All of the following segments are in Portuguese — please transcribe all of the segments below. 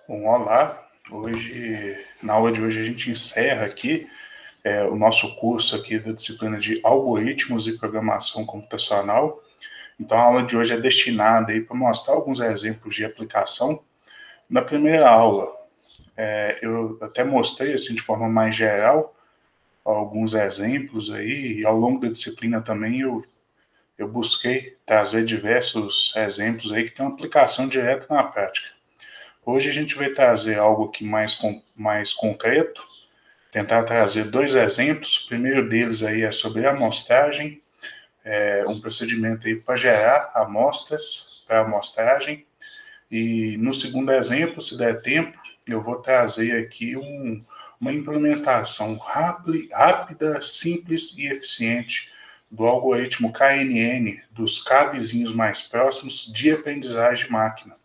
Bom, olá. Hoje, na aula de hoje, a gente encerra aqui o nosso curso aqui da disciplina de Algoritmos e Programação Computacional. Então, a aula de hoje é destinada para mostrar alguns exemplos de aplicação. Na primeira aula, eu até mostrei assim, de forma mais geral alguns exemplos aí, e ao longo da disciplina também eu busquei trazer diversos exemplos aí que tem uma aplicação direta na prática. Hoje a gente vai trazer algo aqui mais concreto, tentar trazer dois exemplos. O primeiro deles aí é sobre amostragem, um procedimento aí para gerar amostras para amostragem. E no segundo exemplo, se der tempo, eu vou trazer aqui uma implementação rápida, simples e eficiente do algoritmo KNN, dos K vizinhos mais próximos de aprendizagem de máquina.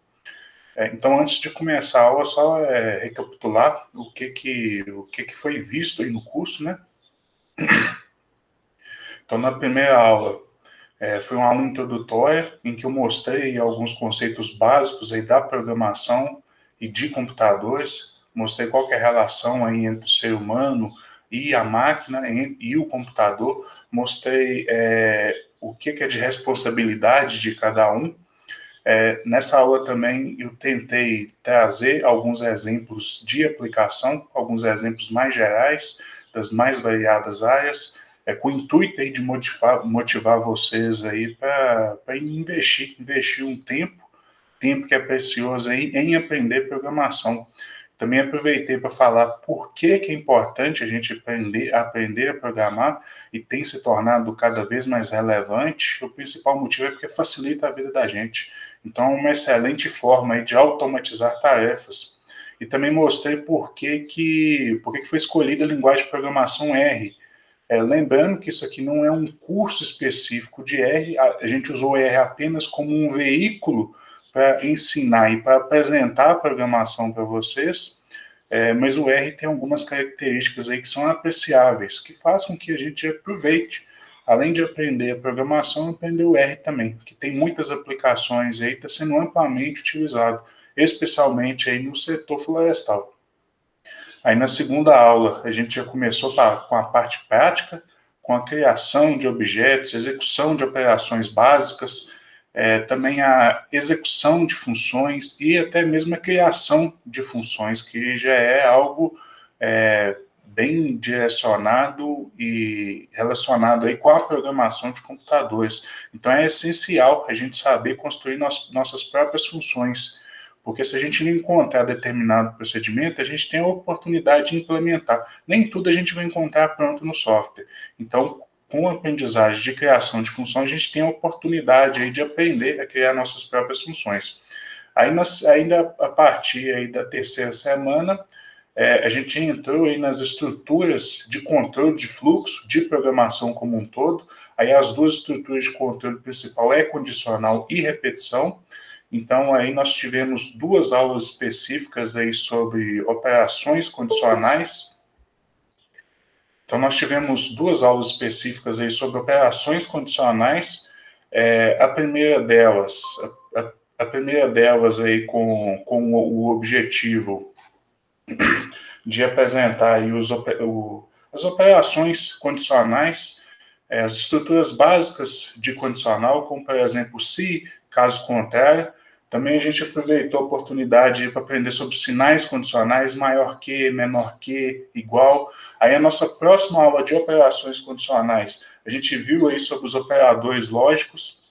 Então, antes de começar a aula, só recapitular o que foi visto aí no curso, né? Então, na primeira aula, foi uma aula introdutória, em que eu mostrei alguns conceitos básicos aí da programação e de computadores, mostrei qual que é a relação aí entre o ser humano e a máquina e o computador, mostrei o que é de responsabilidade de cada um. Nessa aula também eu tentei trazer alguns exemplos de aplicação, alguns exemplos mais gerais, das mais variadas áreas, com o intuito aí de motivar vocês aí para investir um tempo que é precioso aí em aprender programação. Também aproveitei para falar por que é importante a gente aprender a programar e tem se tornado cada vez mais relevante. O principal motivo é porque facilita a vida da gente. Então, é uma excelente forma aí de automatizar tarefas. E também mostrei por que foi escolhida a linguagem de programação R. Lembrando que isso aqui não é um curso específico de R, a gente usou R apenas como um veículo para ensinar e para apresentar a programação para vocês, mas o R tem algumas características aí que são apreciáveis, que fazem com que a gente aproveite, além de aprender a programação, aprender o R também, que tem muitas aplicações aí, está sendo amplamente utilizado, especialmente aí no setor florestal. Aí na segunda aula, a gente já começou com a parte prática, com a criação de objetos, execução de operações básicas, também a execução de funções e até mesmo a criação de funções, que já é algo bem direcionado e relacionado aí com a programação de computadores. Então é essencial a gente saber construir nossas próprias funções, porque se a gente não encontrar determinado procedimento, a gente tem a oportunidade de implementar. Nem tudo a gente vai encontrar pronto no software. Então, com a aprendizagem de criação de funções, a gente tem a oportunidade aí de aprender a criar nossas próprias funções. Aí, ainda a partir aí da terceira semana, a gente entrou aí nas estruturas de controle de fluxo, de programação como um todo. Aí as duas estruturas de controle principal é condicional e repetição. Então, aí nós tivemos duas aulas específicas aí sobre operações condicionais. Então, nós tivemos duas aulas específicas aí sobre operações condicionais. A primeira delas aí com o objetivo de apresentar aí as operações condicionais, as estruturas básicas de condicional, como, por exemplo, se, caso contrário. Também a gente aproveitou a oportunidade para aprender sobre sinais condicionais, maior que, menor que, igual. Aí a nossa próxima aula de operações condicionais, a gente viu aí sobre os operadores lógicos.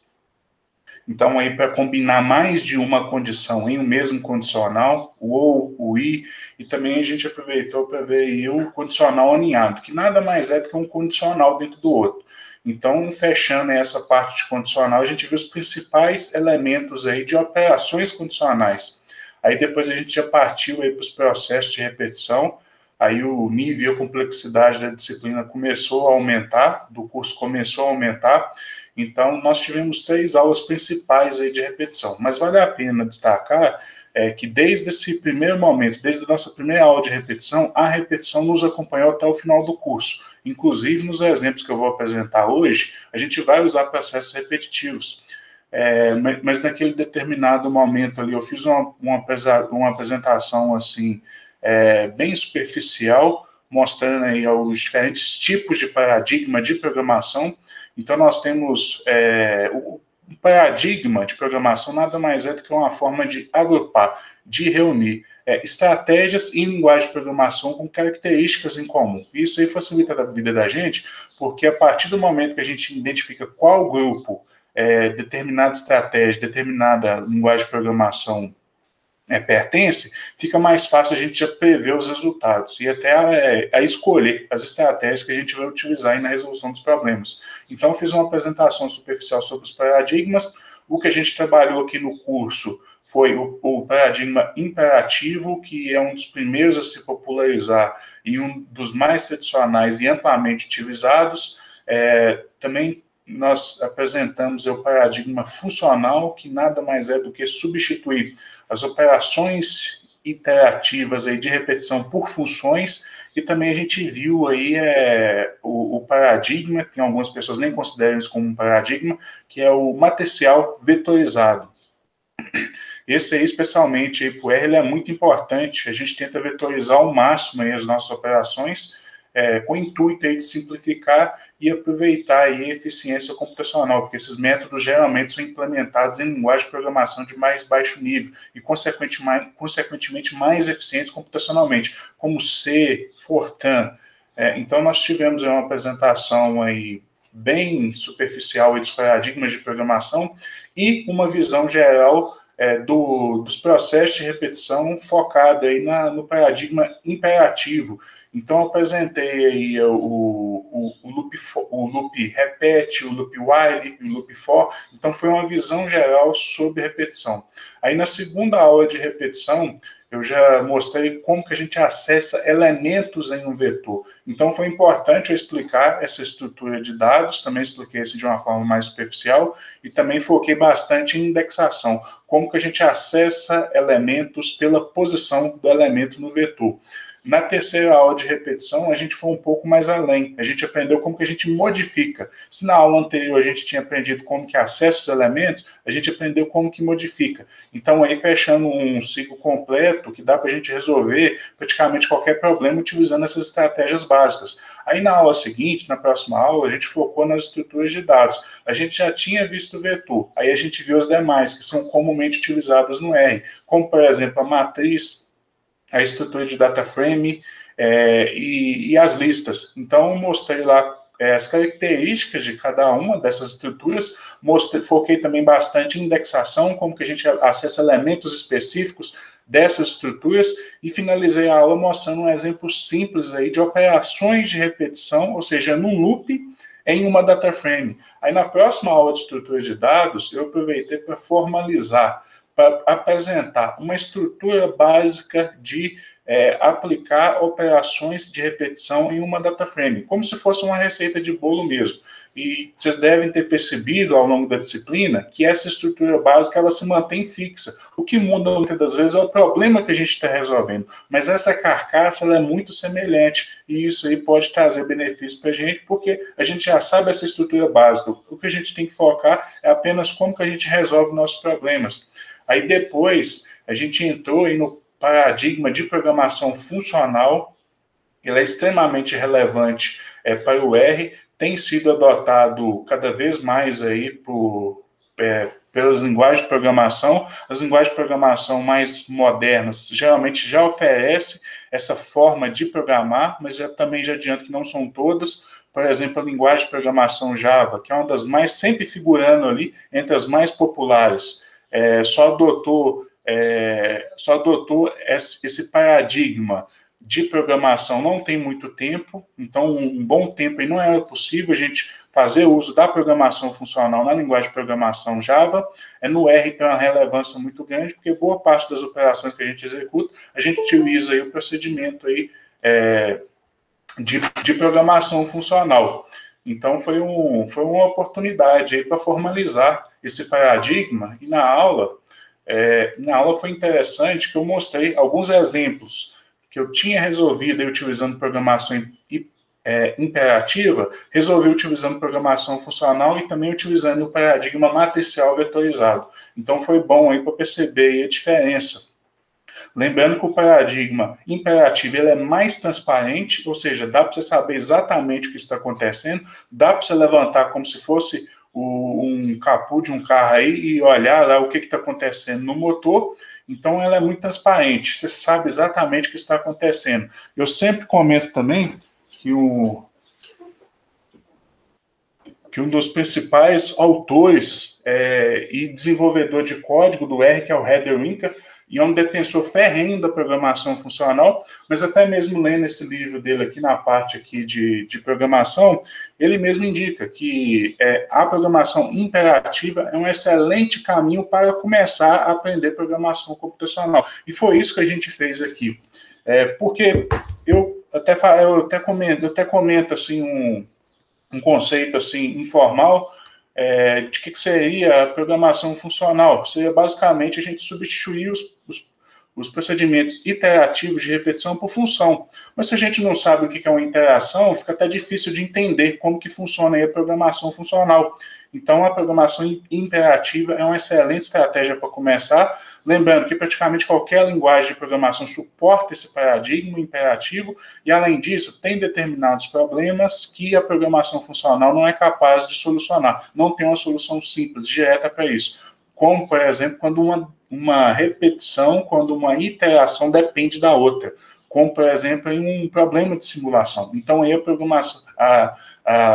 Então, aí para combinar mais de uma condição em um mesmo condicional, o ou, o e também a gente aproveitou para ver aí o condicional aninhado, que nada mais é do que um condicional dentro do outro. Então, fechando essa parte de condicional, a gente viu os principais elementos aí de operações condicionais. Aí depois a gente já partiu aí para os processos de repetição, aí o nível e a complexidade da disciplina começou a aumentar, do curso começou a aumentar. Então, nós tivemos 3 aulas principais aí de repetição, mas vale a pena destacar que desde esse primeiro momento, desde a nossa primeira aula de repetição, a repetição nos acompanhou até o final do curso. Inclusive, nos exemplos que eu vou apresentar hoje, a gente vai usar processos repetitivos. mas naquele determinado momento ali eu fiz uma apresentação assim, bem superficial, mostrando aí os diferentes tipos de paradigma de programação. Então nós temos o paradigma de programação nada mais é do que uma forma de agrupar, de reunir estratégias em linguagem de programação com características em comum. Isso aí facilita a vida da gente, porque a partir do momento que a gente identifica qual grupo determinada estratégia, determinada linguagem de programação pertence, fica mais fácil a gente já prever os resultados e até a escolher as estratégias que a gente vai utilizar aí na resolução dos problemas. Então, eu fiz uma apresentação superficial sobre os paradigmas. O que a gente trabalhou aqui no curso foi o paradigma imperativo, que é um dos primeiros a se popularizar e um dos mais tradicionais e amplamente utilizados. Também nós apresentamos o paradigma funcional, que nada mais é do que substituir as operações iterativas aí de repetição por funções, e também a gente viu aí o paradigma, que algumas pessoas nem consideram isso como um paradigma, que é o matricial vetorizado. Esse aí, especialmente para o R, ele é muito importante. A gente tenta vetorizar ao máximo aí as nossas operações, com o intuito aí de simplificar e aproveitar aí a eficiência computacional, porque esses métodos geralmente são implementados em linguagem de programação de mais baixo nível e, consequentemente, mais eficientes computacionalmente, como C, Fortran. Então, nós tivemos uma apresentação aí bem superficial dos paradigmas de programação e uma visão geral dos processos de repetição focado aí no paradigma imperativo. Então, eu apresentei aí o loop repete, o loop while, o loop for. Então, foi uma visão geral sobre repetição. Aí, na segunda aula de repetição, eu já mostrei como que a gente acessa elementos em um vetor. Então, foi importante eu explicar essa estrutura de dados, também expliquei isso de uma forma mais superficial, e também foquei bastante em indexação, como que a gente acessa elementos pela posição do elemento no vetor. Na terceira aula de repetição, a gente foi um pouco mais além. A gente aprendeu como que a gente modifica. Se na aula anterior a gente tinha aprendido como que acessa os elementos, a gente aprendeu como que modifica. Então, aí fechando um ciclo completo que dá para a gente resolver praticamente qualquer problema utilizando essas estratégias básicas. Aí na aula seguinte, na próxima aula, a gente focou nas estruturas de dados. A gente já tinha visto o vetor. Aí a gente viu os demais, que são comumente utilizados no R, como, por exemplo, a matriz, a estrutura de data frame e as listas. Então, mostrei lá as características de cada uma dessas estruturas, foquei também bastante em indexação, como que a gente acessa elementos específicos dessas estruturas, e finalizei a aula mostrando um exemplo simples aí de operações de repetição, ou seja, num loop, em uma data frame. Aí, na próxima aula de estrutura de dados, eu aproveitei para formalizar, para apresentar uma estrutura básica de aplicar operações de repetição em uma data frame, como se fosse uma receita de bolo mesmo. E vocês devem ter percebido ao longo da disciplina que essa estrutura básica ela se mantém fixa. O que muda muitas das vezes é o problema que a gente está resolvendo, mas essa carcaça ela é muito semelhante e isso aí pode trazer benefícios para a gente, porque a gente já sabe essa estrutura básica. O que a gente tem que focar é apenas como que a gente resolve nossos problemas. Aí depois a gente entrou aí no paradigma de programação funcional. Ele é extremamente relevante para o R, tem sido adotado cada vez mais aí pelas linguagens de programação. As linguagens de programação mais modernas geralmente já oferecem essa forma de programar, mas eu também já adianto que não são todas. Por exemplo, a linguagem de programação Java, que é uma das mais, sempre figurando ali entre as mais populares, só adotou esse paradigma de programação não tem muito tempo, então um bom tempo aí não era possível a gente fazer uso da programação funcional na linguagem de programação Java. No R tem uma relevância muito grande, porque boa parte das operações que a gente executa, a gente utiliza aí o procedimento aí, de programação funcional. Então foi uma oportunidade aí para formalizar esse paradigma, e na aula foi interessante que eu mostrei alguns exemplos que eu tinha resolvido aí, utilizando programação imperativa, resolvi utilizando programação funcional e também utilizando o paradigma matricial vetorizado. Então foi bom aí para perceber aí a diferença. Lembrando que o paradigma imperativo ele é mais transparente, ou seja, dá para você saber exatamente o que está acontecendo, dá para você levantar como se fosse um capô de um carro aí e olhar lá o que está acontecendo no motor. Então ela é muito transparente, você sabe exatamente o que está acontecendo. Eu sempre comento também que um dos principais autores e desenvolvedor de código do R, que é o Heather Winker, e é um defensor ferrenho da programação funcional, mas até mesmo lendo esse livro dele aqui na parte aqui de programação, ele mesmo indica que a programação imperativa é um excelente caminho para começar a aprender programação computacional. E foi isso que a gente fez aqui. Porque eu até comento assim um conceito assim informal de que seria a programação funcional. Seria basicamente a gente substituir os procedimentos iterativos de repetição por função. Mas se a gente não sabe o que é uma interação, fica até difícil de entender como que funciona aí a programação funcional. Então, a programação imperativa é uma excelente estratégia para começar. Lembrando que praticamente qualquer linguagem de programação suporta esse paradigma imperativo e, além disso, tem determinados problemas que a programação funcional não é capaz de solucionar. Não tem uma solução simples, direta para isso. Como, por exemplo, quando uma repetição, quando uma iteração depende da outra. Como, por exemplo, em um problema de simulação. Então, aí a programação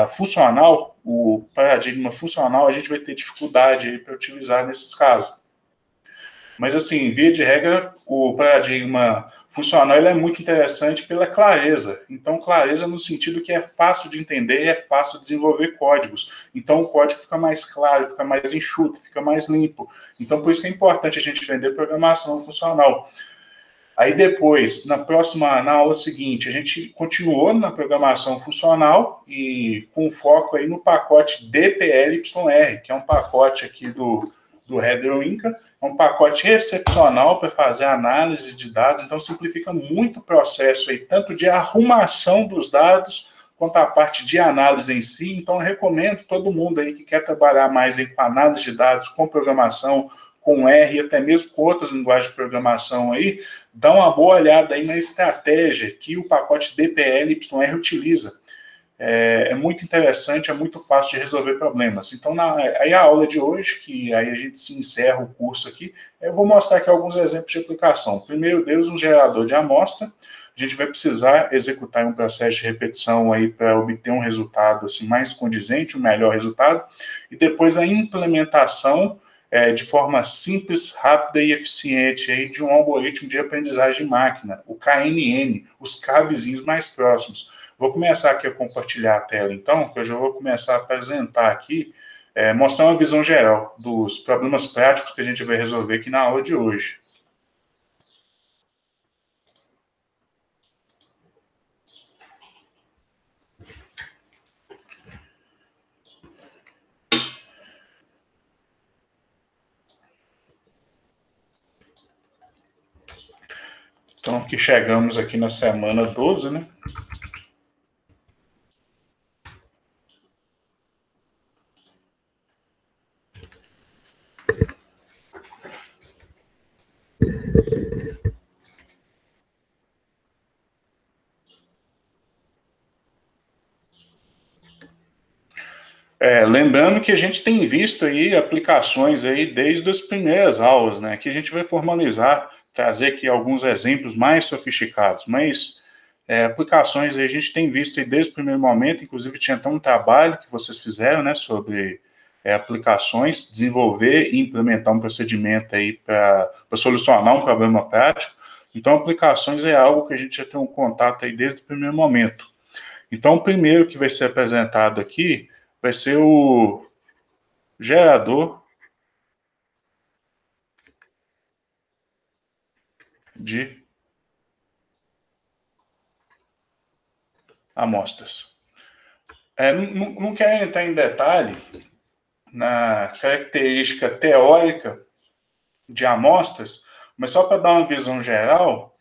funcional, o paradigma funcional, a gente vai ter dificuldade para utilizar nesses casos. Mas, assim, via de regra, o paradigma funcional ele é muito interessante pela clareza. Então, clareza no sentido que é fácil de entender e é fácil de desenvolver códigos. Então, o código fica mais claro, fica mais enxuto, fica mais limpo. Então, por isso que é importante a gente aprender programação funcional. Aí depois, na aula seguinte, a gente continuou na programação funcional e com foco aí no pacote DPLYR, que é um pacote aqui do Heather Winker, é um pacote excepcional para fazer análise de dados, então simplifica muito o processo aí, tanto de arrumação dos dados, quanto a parte de análise em si. Então, eu recomendo todo mundo aí que quer trabalhar mais aí com análise de dados, com programação, com R e até mesmo com outras linguagens de programação aí, dá uma boa olhada aí na estratégia que o pacote DPLYR utiliza. É muito interessante, é muito fácil de resolver problemas. Então, aí a aula de hoje, que aí a gente se encerra o curso aqui, eu vou mostrar aqui alguns exemplos de aplicação. Primeiro deles, um gerador de amostra. A gente vai precisar executar um processo de repetição aí para obter um resultado assim, mais condizente, um melhor resultado. E depois a implementação de forma simples, rápida e eficiente aí, de um algoritmo de aprendizagem de máquina, o KNN, os cabezinhos mais próximos. Vou começar aqui a compartilhar a tela, então, que eu já vou começar a apresentar aqui, mostrar uma visão geral dos problemas práticos que a gente vai resolver aqui na aula de hoje. Então, aqui chegamos aqui na semana 12, né? Lembrando que a gente tem visto aí aplicações aí desde as primeiras aulas, né? Que a gente vai formalizar, trazer aqui alguns exemplos mais sofisticados, mas aplicações aí a gente tem visto aí desde o primeiro momento, inclusive tinha até um trabalho que vocês fizeram, né, sobre aplicações, desenvolver e implementar um procedimento aí para solucionar um problema prático. Então, aplicações é algo que a gente já tem um contato aí desde o primeiro momento. Então, o primeiro que vai ser apresentado aqui vai ser o gerador de amostras. Não quero entrar em detalhe na característica teórica de amostras, mas só para dar uma visão geral,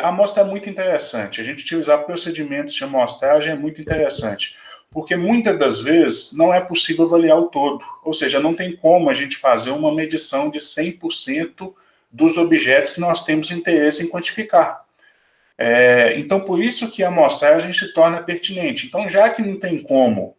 A amostra é muito interessante. A gente utilizar procedimentos de amostragem é muito interessante, porque muitas das vezes não é possível avaliar o todo, ou seja, não tem como a gente fazer uma medição de 100% dos objetos que nós temos interesse em quantificar. Então, por isso que a amostragem se torna pertinente. Então, já que não tem como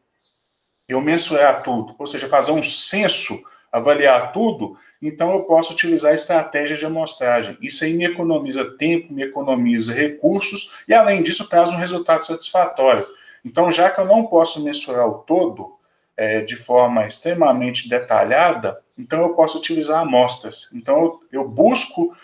eu mensurar tudo, ou seja, fazer um censo, avaliar tudo, então eu posso utilizar a estratégia de amostragem. Isso aí me economiza tempo, me economiza recursos e, além disso, traz um resultado satisfatório. Então, já que eu não posso mensurar o todo de forma extremamente detalhada, então eu posso utilizar amostras. Então, eu busco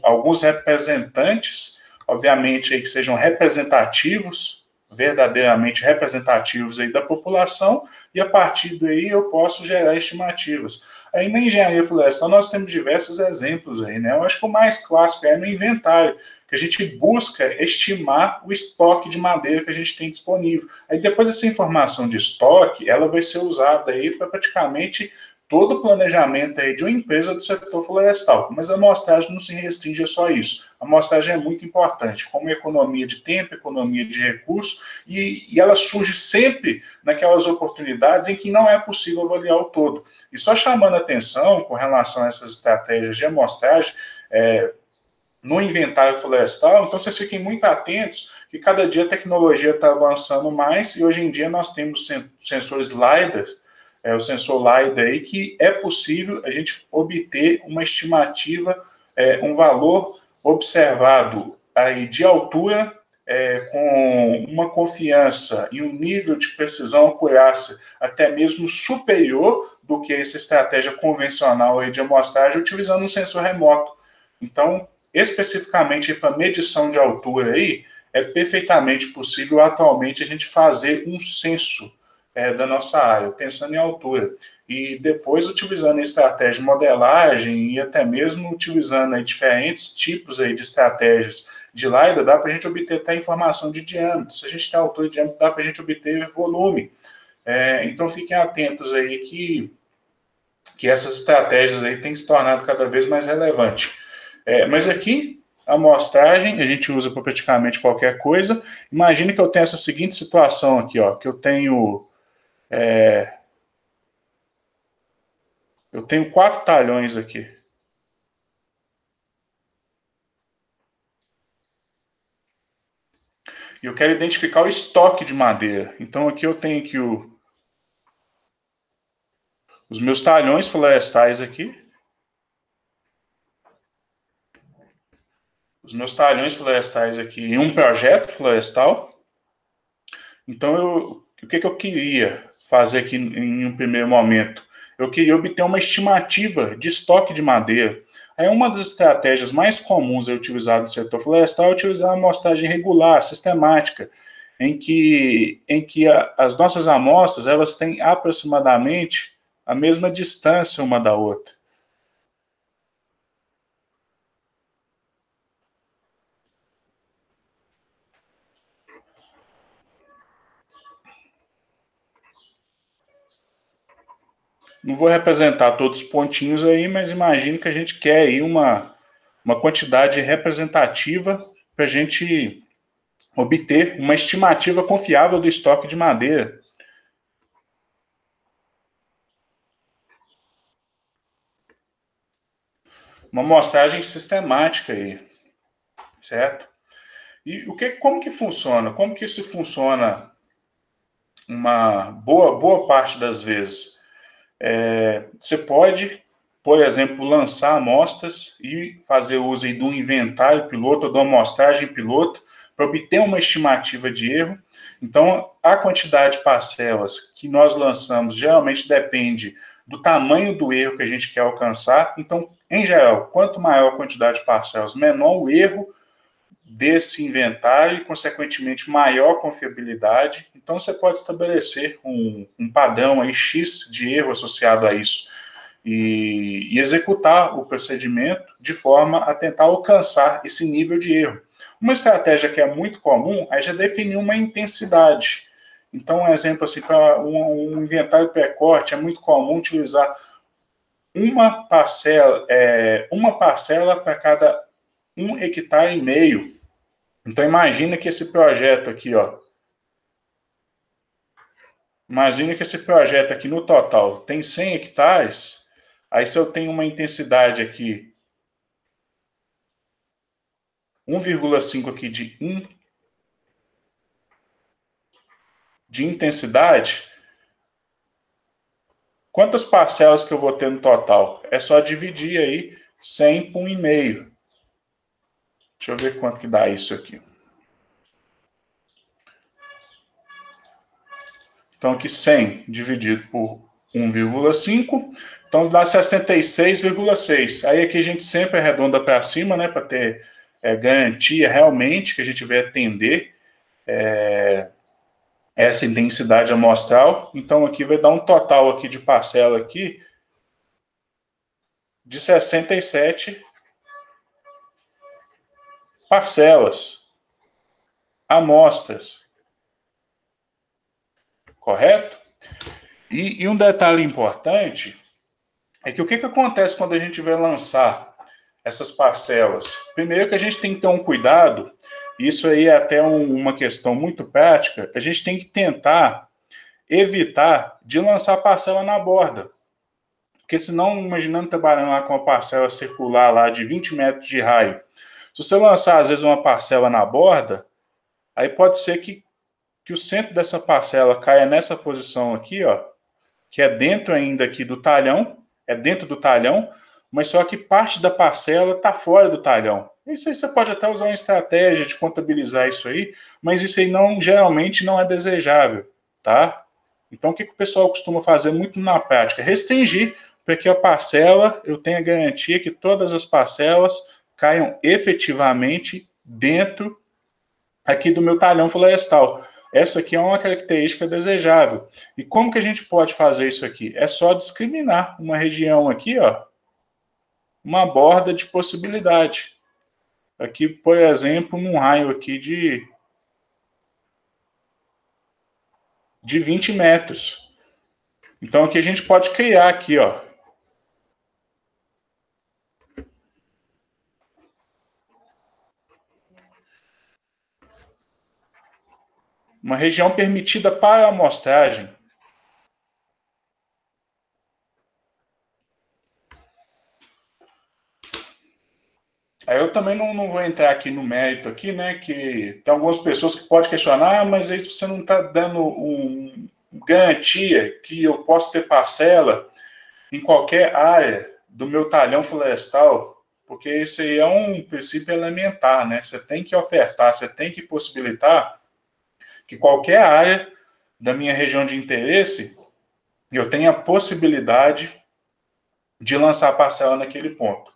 alguns representantes, obviamente, aí, que sejam representativos, verdadeiramente representativos aí da população, e a partir daí eu posso gerar estimativas. Aí na engenharia florestal nós temos diversos exemplos aí, né? Eu acho que o mais clássico é no inventário, que a gente busca estimar o estoque de madeira que a gente tem disponível. Aí depois essa informação de estoque, ela vai ser usada aí para praticamente todo o planejamento aí de uma empresa do setor florestal, mas a amostragem não se restringe a só isso. A amostragem é muito importante, como economia de tempo, economia de recursos, e ela surge sempre naquelas oportunidades em que não é possível avaliar o todo. E só chamando a atenção com relação a essas estratégias de amostragem, no inventário florestal, então vocês fiquem muito atentos que cada dia a tecnologia está avançando mais e hoje em dia nós temos sensores LiDAR, o sensor LiDAR aí, que é possível a gente obter uma estimativa, um valor observado aí de altura, com uma confiança e um nível de precisão, acurácia, até mesmo superior do que essa estratégia convencional aí de amostragem, utilizando um sensor remoto. Então, especificamente para medição de altura aí, é perfeitamente possível atualmente a gente fazer um censo da nossa área, pensando em altura. E depois, utilizando a estratégia de modelagem e até mesmo utilizando aí diferentes tipos aí de estratégias de LiDAR, dá para a gente obter até informação de diâmetro. Se a gente tem altura e diâmetro, dá para a gente obter volume. Então, fiquem atentos aí que essas estratégias aí têm se tornado cada vez mais relevantes. Mas aqui, a amostragem, a gente usa para praticamente qualquer coisa. Imagine que eu tenho essa seguinte situação aqui, ó, que eu tenho 4 talhões aqui. E eu quero identificar o estoque de madeira. Então aqui eu tenho aqui os meus talhões florestais aqui. Os meus talhões florestais aqui em um projeto florestal. Então, o que eu queria fazer aqui em um primeiro momento? Eu queria obter uma estimativa de estoque de madeira. Aí uma das estratégias mais comuns utilizadas no setor florestal é utilizar a amostragem regular, sistemática, em que as nossas amostras elas têm aproximadamente a mesma distância uma da outra. Não vou representar todos os pontinhos aí, mas imagine que a gente quer aí uma quantidade representativa para a gente obter uma estimativa confiável do estoque de madeira. Uma amostragem sistemática aí, certo? E como que funciona? Como que isso funciona uma boa parte das vezes? Você pode, por exemplo, lançar amostras e fazer uso aí de um inventário piloto ou de uma amostragem piloto para obter uma estimativa de erro. Então, a quantidade de parcelas que nós lançamos geralmente depende do tamanho do erro que a gente quer alcançar. Então, em geral, quanto maior a quantidade de parcelas, menor o erro desse inventário e, consequentemente, maior confiabilidade. Então, você pode estabelecer um padrão aí, X de erro associado a isso e executar o procedimento de forma a tentar alcançar esse nível de erro. Uma estratégia que é muito comum é já definir uma intensidade. Então, um exemplo assim, para um inventário pré-corte, é muito comum utilizar uma parcela para cada 1,5 hectare. Então, imagina que esse projeto aqui, ó, imagina que esse projeto aqui no total tem 100 hectares, aí se eu tenho uma intensidade aqui, 1,5 aqui de intensidade, quantas parcelas que eu vou ter no total? É só dividir aí 100 por 1,5. Deixa eu ver quanto que dá isso aqui. Então, aqui 100 dividido por 1,5, então dá 66,6. Aí aqui a gente sempre arredonda para cima, né, para ter garantia realmente que a gente vai atender essa intensidade amostral. Então, aqui vai dar um total aqui de parcela aqui de 67 parcelas, amostras. Correto? E um detalhe importante é que o que acontece quando a gente vai lançar essas parcelas? Primeiro que a gente tem que ter um cuidado, isso aí é até uma questão muito prática, a gente tem que tentar evitar de lançar parcela na borda. Porque senão, imaginando trabalhando lá com uma parcela circular lá de 20 metros de raio, se você lançar às vezes uma parcela na borda, aí pode ser que o centro dessa parcela caia nessa posição aqui, ó, que é dentro ainda aqui do talhão, é dentro do talhão, mas só que parte da parcela está fora do talhão. Isso aí você pode até usar uma estratégia de contabilizar isso aí, mas isso aí geralmente não é desejável, tá? Então o que o pessoal costuma fazer muito na prática? Restringir para que a parcela, eu tenha garantia que todas as parcelas caiam efetivamente dentro aqui do meu talhão florestal. Essa aqui é uma característica desejável. E como que a gente pode fazer isso aqui? É só discriminar uma região aqui, ó, uma borda de possibilidade. Aqui, por exemplo, num raio aqui de 20 metros. Então aqui a gente pode criar aqui, ó, uma região permitida para a amostragem. Aí eu também não vou entrar aqui no mérito aqui, né, que tem algumas pessoas que podem questionar, mas aí você não está dando garantia que eu posso ter parcela em qualquer área do meu talhão florestal, porque isso aí é um princípio elementar, né? Você tem que ofertar, você tem que possibilitar que qualquer área da minha região de interesse eu tenha a possibilidade de lançar parcela naquele ponto.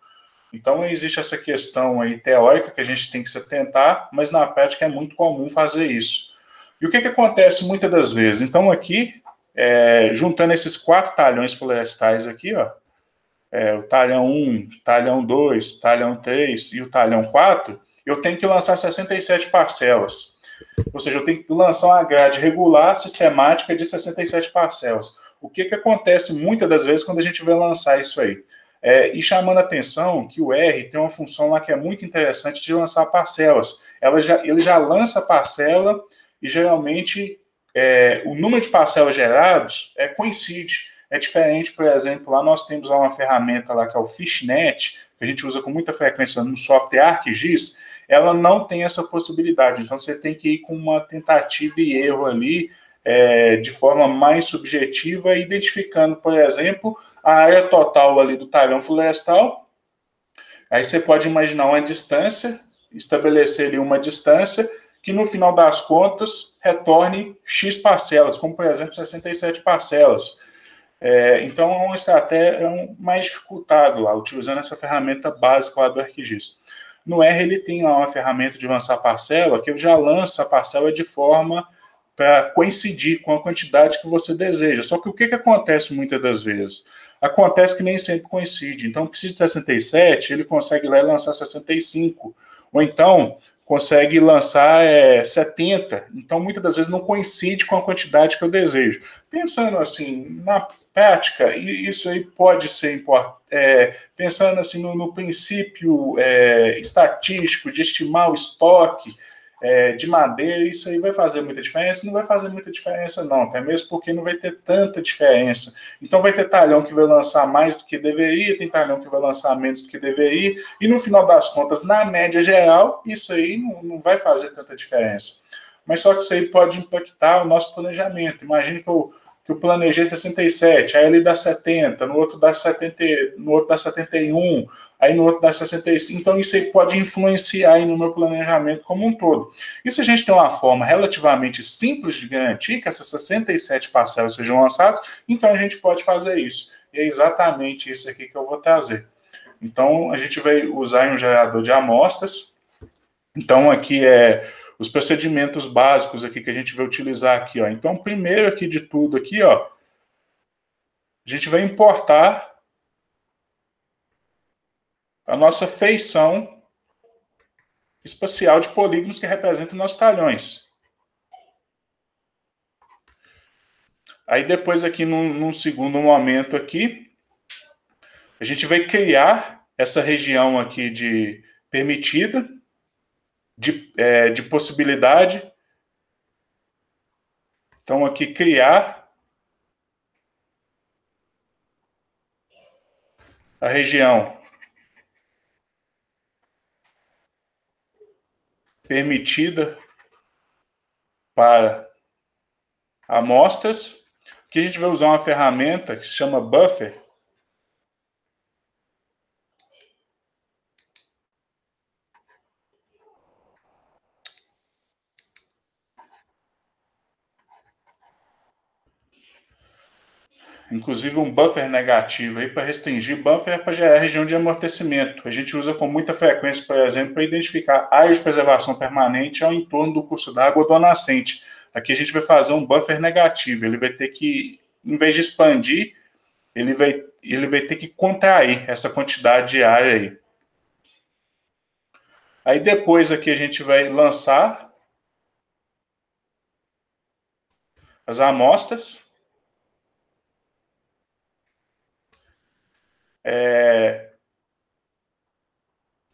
Então, existe essa questão aí teórica que a gente tem que se atentar, mas na prática é muito comum fazer isso. E o que acontece muitas das vezes? Então, aqui, juntando esses 4 talhões florestais aqui, ó, o talhão 1, talhão 2, talhão 3 e o talhão 4, eu tenho que lançar 67 parcelas. Ou seja, eu tenho que lançar uma grade regular, sistemática de 67 parcelas. O que acontece muitas das vezes quando a gente vai lançar isso aí? E chamando a atenção que o R tem uma função lá que é muito interessante de lançar parcelas. Ele já lança a parcela e geralmente o número de parcelas gerados coincide. É diferente, por exemplo, lá nós temos uma ferramenta lá que é o Fishnet, que a gente usa com muita frequência no software ArcGIS, ela não tem essa possibilidade. Então você tem que ir com uma tentativa e erro ali, de forma mais subjetiva, identificando, por exemplo, a área total ali do talhão florestal. Aí você pode imaginar uma distância, estabelecer ali uma distância que no final das contas retorne X parcelas, como por exemplo 67 parcelas. Então é uma estratégia mais dificultado lá, utilizando essa ferramenta básica lá do ArcGIS. No R ele tem lá uma ferramenta de lançar parcela, que ele já lança a parcela de forma para coincidir com a quantidade que você deseja. Só que o que acontece muitas das vezes? Acontece que nem sempre coincide. Então, precisa de 67, ele consegue ir lá e lançar 65. Ou então, consegue lançar 70. Então, muitas das vezes não coincide com a quantidade que eu desejo. Pensando assim, na prática, e isso aí pode ser importante, pensando assim no princípio estatístico de estimar o estoque de madeira, isso aí vai fazer muita diferença? Não vai fazer muita diferença não, até mesmo porque não vai ter tanta diferença. Então vai ter talhão que vai lançar mais do que deveria, tem talhão que vai lançar menos do que deveria, e no final das contas, na média geral, isso aí não vai fazer tanta diferença. Mas só que isso aí pode impactar o nosso planejamento. Imagine que eu planejei 67, aí ele dá 70, no outro dá 70, no outro dá 71, aí no outro dá 65. Então isso aí pode influenciar aí no meu planejamento como um todo. E se a gente tem uma forma relativamente simples de garantir que essas 67 parcelas sejam lançadas, então a gente pode fazer isso. E é exatamente isso aqui que eu vou trazer. Então a gente vai usar um gerador de amostras. Então aqui os procedimentos básicos aqui que a gente vai utilizar aqui, ó. Então, primeiro aqui de tudo aqui, ó, a gente vai importar a nossa feição espacial de polígonos que representam nossos talhões. Aí depois aqui, num segundo momento aqui, a gente vai criar essa região aqui de permitida, de possibilidade. Então aqui criar a região permitida para amostras, que a gente vai usar uma ferramenta que se chama Buffer. Inclusive um buffer negativo aí para restringir, buffer para gerar região de amortecimento. A gente usa com muita frequência, por exemplo, para identificar áreas de preservação permanente ao entorno do curso d'água ou do nascente. Aqui a gente vai fazer um buffer negativo. Ele vai ter que, em vez de expandir, ele vai ter que contrair essa quantidade de área aí. Aí depois aqui a gente vai lançar as amostras.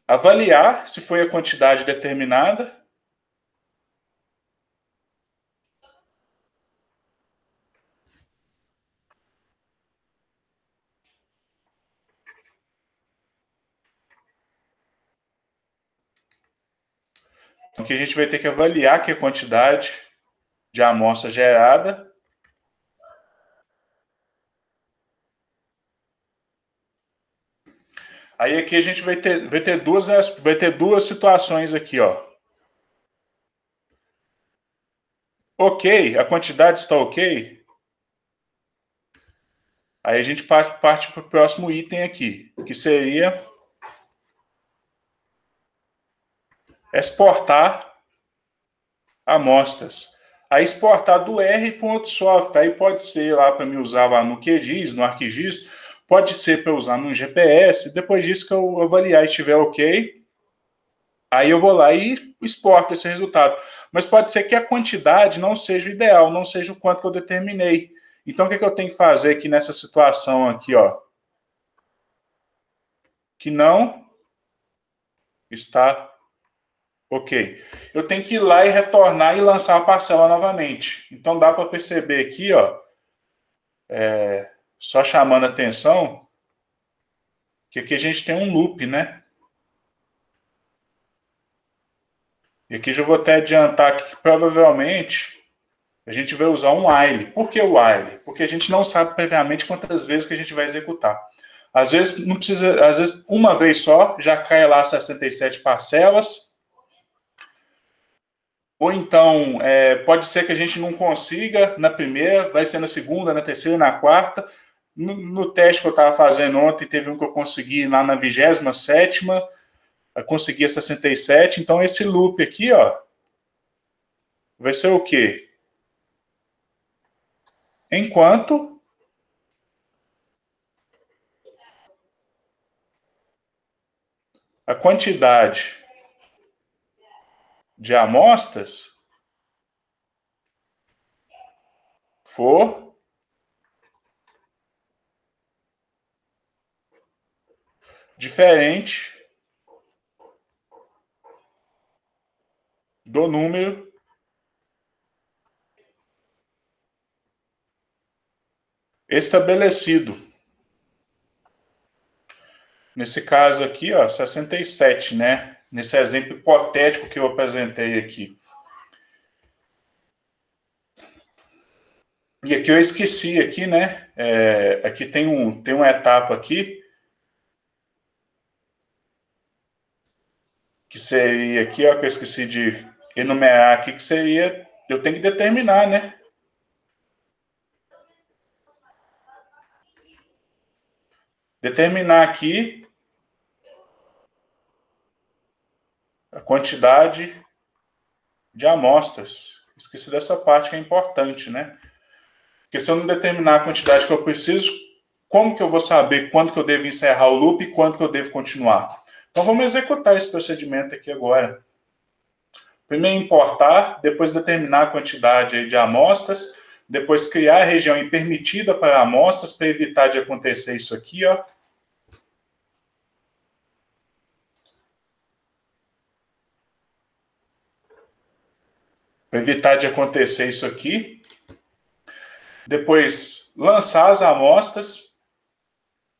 Avaliar se foi a quantidade determinada. Então, aqui a gente vai ter que avaliar que a quantidade de amostra gerada. Aí aqui a gente vai ter duas situações aqui, ó. Ok, a quantidade está ok. Aí a gente parte para o próximo item aqui, que seria exportar amostras. Aí exportar do R para um outro software. Aí pode ser lá para me usar lá no QGIS, no ArcGIS, pode ser para usar no GPS. Depois disso que eu avaliar e estiver ok, aí eu vou lá e exporto esse resultado. Mas pode ser que a quantidade não seja o ideal, não seja o quanto que eu determinei. Então, o que eu tenho que fazer aqui nessa situação aqui, ó? Que não está ok. Eu tenho que ir lá e retornar e lançar a parcela novamente. Então, dá para perceber aqui, ó, só chamando a atenção, que aqui a gente tem um loop, né? E aqui já vou até adiantar que provavelmente a gente vai usar um while. Por que o while? Porque a gente não sabe previamente quantas vezes que a gente vai executar. Às vezes não precisa, às vezes uma vez só já cai lá 67 parcelas. Ou então pode ser que a gente não consiga na primeira, vai ser na segunda, na terceira, na quarta. No teste que eu estava fazendo ontem, teve um que eu consegui lá na 27ª, eu consegui a 67. Então esse loop aqui, ó, vai ser o quê? Enquanto a quantidade de amostras for diferente do número estabelecido. Nesse caso aqui, ó, 67, né? Nesse exemplo hipotético que eu apresentei aqui. E aqui eu esqueci aqui, né? Aqui tem uma etapa aqui que seria aqui, ó, que eu esqueci de enumerar aqui, que seria, eu tenho que determinar, né? Determinar aqui a quantidade de amostras. Esqueci dessa parte que é importante, né? Porque se eu não determinar a quantidade que eu preciso, como que eu vou saber quando que eu devo encerrar o loop e quando que eu devo continuar? Então vamos executar esse procedimento aqui agora. Primeiro importar, depois determinar a quantidade de amostras, depois criar a região permitida para amostras para evitar de acontecer isso aqui, ó. Para evitar de acontecer isso aqui. Depois lançar as amostras,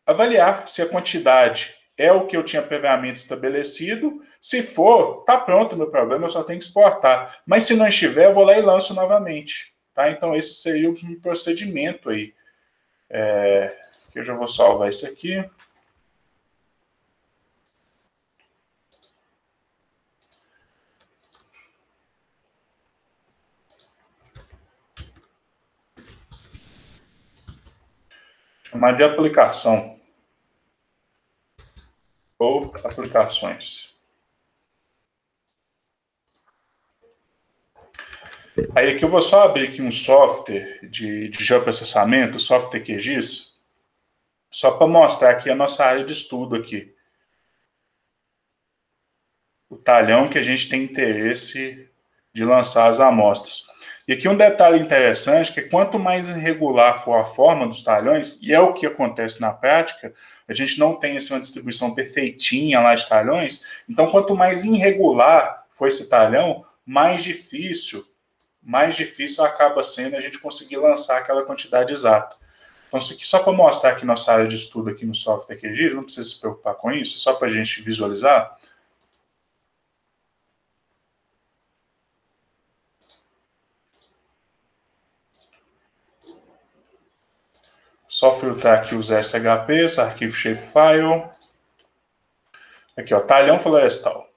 avaliar se a quantidade é o que eu tinha previamente estabelecido. Se for, tá pronto o meu problema, eu só tenho que exportar. Mas se não estiver, eu vou lá e lanço novamente. Tá? Então esse seria um procedimento aí. Que eu já vou salvar isso aqui. Chamar de aplicação. Ou aplicações. Aí aqui eu vou só abrir aqui um software de geoprocessamento, software QGIS, só para mostrar aqui a nossa área de estudo aqui. O talhão que a gente tem interesse de lançar as amostras. E aqui um detalhe interessante, que quanto mais irregular for a forma dos talhões, e é o que acontece na prática, a gente não tem assim, uma distribuição perfeitinha lá de talhões, então quanto mais irregular for esse talhão, mais difícil acaba sendo a gente conseguir lançar aquela quantidade exata. Então, isso aqui só para mostrar aqui nossa área de estudo aqui no software QGIS, não precisa se preocupar com isso, é só para a gente visualizar. Só filtrar aqui os SHPs, arquivo shapefile. Aqui, ó, talhão florestal.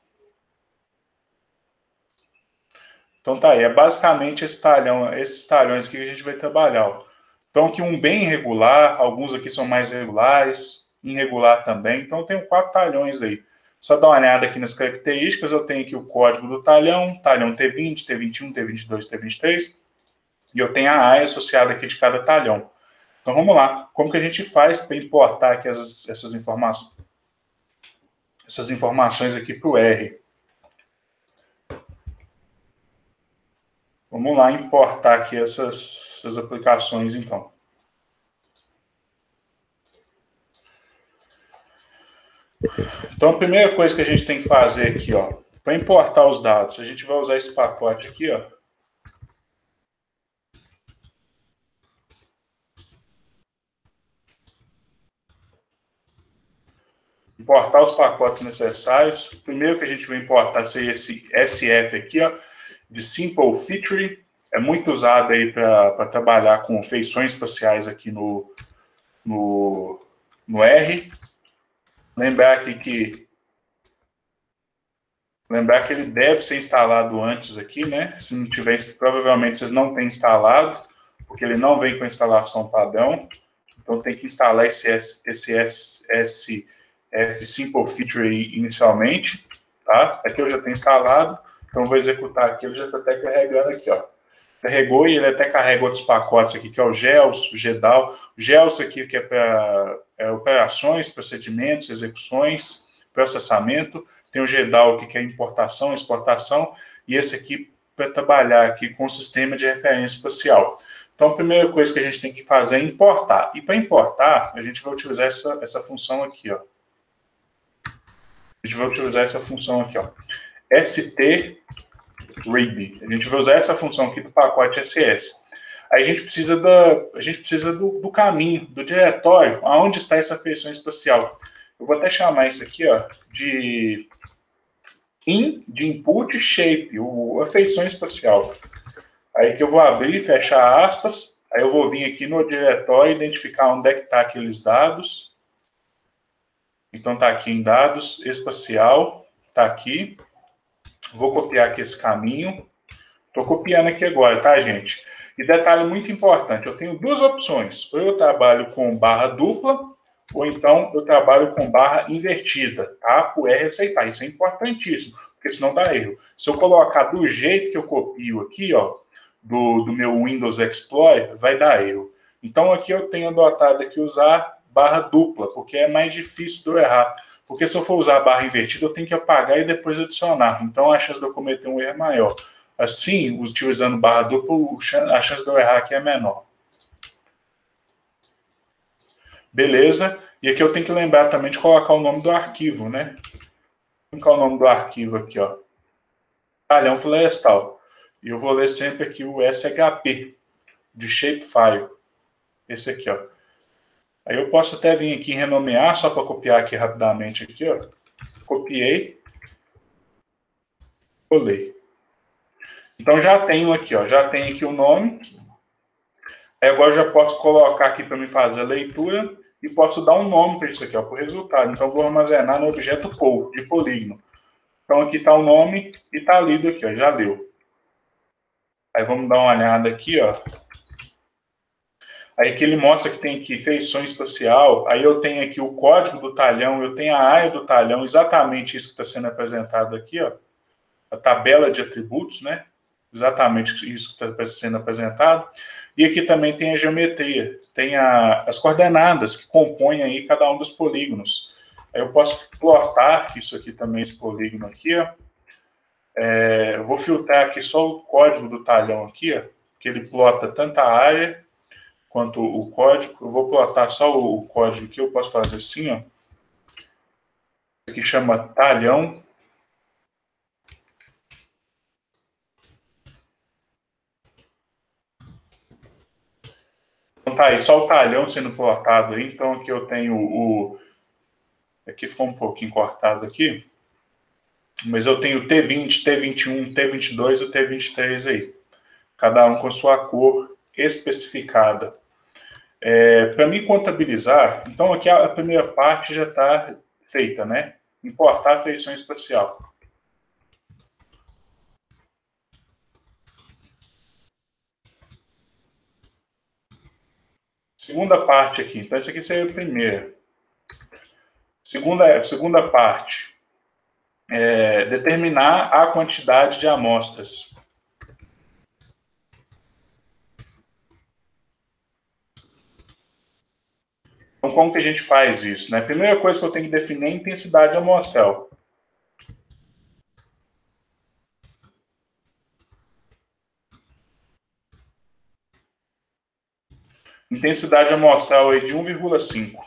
Então tá aí, é basicamente esse talhão, esses talhões aqui que a gente vai trabalhar. Ó. Então aqui um bem irregular, alguns aqui são mais regulares, irregular também. Então eu tenho 4 talhões aí. Só dar uma olhada aqui nas características, eu tenho aqui o código do talhão T20, T21, T22, T23, e eu tenho a área associada aqui de cada talhão. Então vamos lá, como que a gente faz para importar aqui essas informações aqui para o R? Vamos lá importar aqui essas aplicações, então. Então, a primeira coisa que a gente tem que fazer aqui, ó, para importar os dados, a gente vai usar esse pacote aqui, ó. Importar os pacotes necessários. O primeiro que a gente vai importar seria esse SF aqui, ó, de Simple Feature. É muito usado aí para trabalhar com feições espaciais aqui no R. Lembrar que ele deve ser instalado antes aqui, né? Se não tiver, provavelmente vocês não têm instalado, porque ele não vem com a instalação padrão. Então tem que instalar esse SF Simple Feature aí inicialmente, tá? Aqui eu já tenho instalado, então vou executar aqui, ele já está até carregando aqui, ó. Carregou e ele até carrega outros pacotes aqui, que é o GELS, o GEDAL. O GELS aqui que é para operações, procedimentos, execuções, processamento. Tem o GEDAL aqui que é importação, exportação. E esse aqui para trabalhar aqui com o sistema de referência espacial. Então, a primeira coisa que a gente tem que fazer é importar. E para importar, a gente vai utilizar essa função aqui, ó. A gente vai utilizar essa função aqui, ó, st read. A gente vai usar essa função aqui do pacote ss. Aí a gente precisa do caminho, do diretório, aonde está essa feição espacial. Eu vou até chamar isso aqui, ó, de input shape, a feição espacial. Aí que eu vou abrir e fechar aspas, aí eu vou vir aqui no diretório, identificar onde é que está aqueles dados. Então está aqui em dados, espacial, está aqui. Vou copiar aqui esse caminho. Estou copiando aqui agora, tá, gente? E detalhe muito importante, eu tenho duas opções. Ou eu trabalho com barra dupla, ou então eu trabalho com barra invertida, tá? O R aceitar, isso é importantíssimo, porque senão dá erro. Se eu colocar do jeito que eu copio aqui, ó, do meu Windows Explorer, vai dar erro. Então aqui eu tenho adotado aqui usar barra dupla, porque é mais difícil de eu errar. Porque se eu for usar a barra invertida, eu tenho que apagar e depois adicionar. Então a chance de eu cometer um erro é maior. Assim, utilizando barra dupla, a chance de eu errar aqui é menor. Beleza? E aqui eu tenho que lembrar também de colocar o nome do arquivo, né? Vou colocar o nome do arquivo aqui, ó. Talhão florestal. E eu vou ler sempre aqui o SHP, de Shapefile. Esse aqui, ó. Aí eu posso até vir aqui e renomear, só para copiar aqui rapidamente aqui, ó. Copiei. Colei. Então já tenho aqui, ó. Já tenho aqui o nome. Aí agora eu já posso colocar aqui para me fazer a leitura e posso dar um nome para isso aqui, ó, para o resultado. Então, vou armazenar no objeto pol, de polígono. Então, aqui está o nome e está lido aqui, ó, já leu. Aí, vamos dar uma olhada aqui, ó. Aí, aqui ele mostra que tem aqui feição espacial. Aí, eu tenho aqui o código do talhão, eu tenho a área do talhão, exatamente isso que está sendo apresentado aqui, ó. A tabela de atributos, né? Exatamente isso que está sendo apresentado. E aqui também tem a geometria, tem as coordenadas que compõem aí cada um dos polígonos. Aí eu posso plotar isso aqui também, esse polígono aqui, ó. Eu vou filtrar aqui só o código do talhão aqui, ó, que ele plota tanto a área quanto o código. Eu vou plotar só o código aqui, eu posso fazer assim, ó. Isso aqui chama talhão. Então tá aí, só o talhão sendo plotado aí. Então aqui eu tenho aqui ficou um pouquinho cortado aqui. Mas eu tenho o T20, T21, T22 e o T23 aí. Cada um com sua cor especificada. Para me contabilizar, então aqui a primeira parte já está feita, né? Importar a feição espacial. Segunda parte aqui. Então, isso aqui seria a primeira. Segunda parte. Determinar a quantidade de amostras. Então, como que a gente faz isso? Né? A primeira coisa que eu tenho que definir é a intensidade amostral. Intensidade amostral aí de 1,5.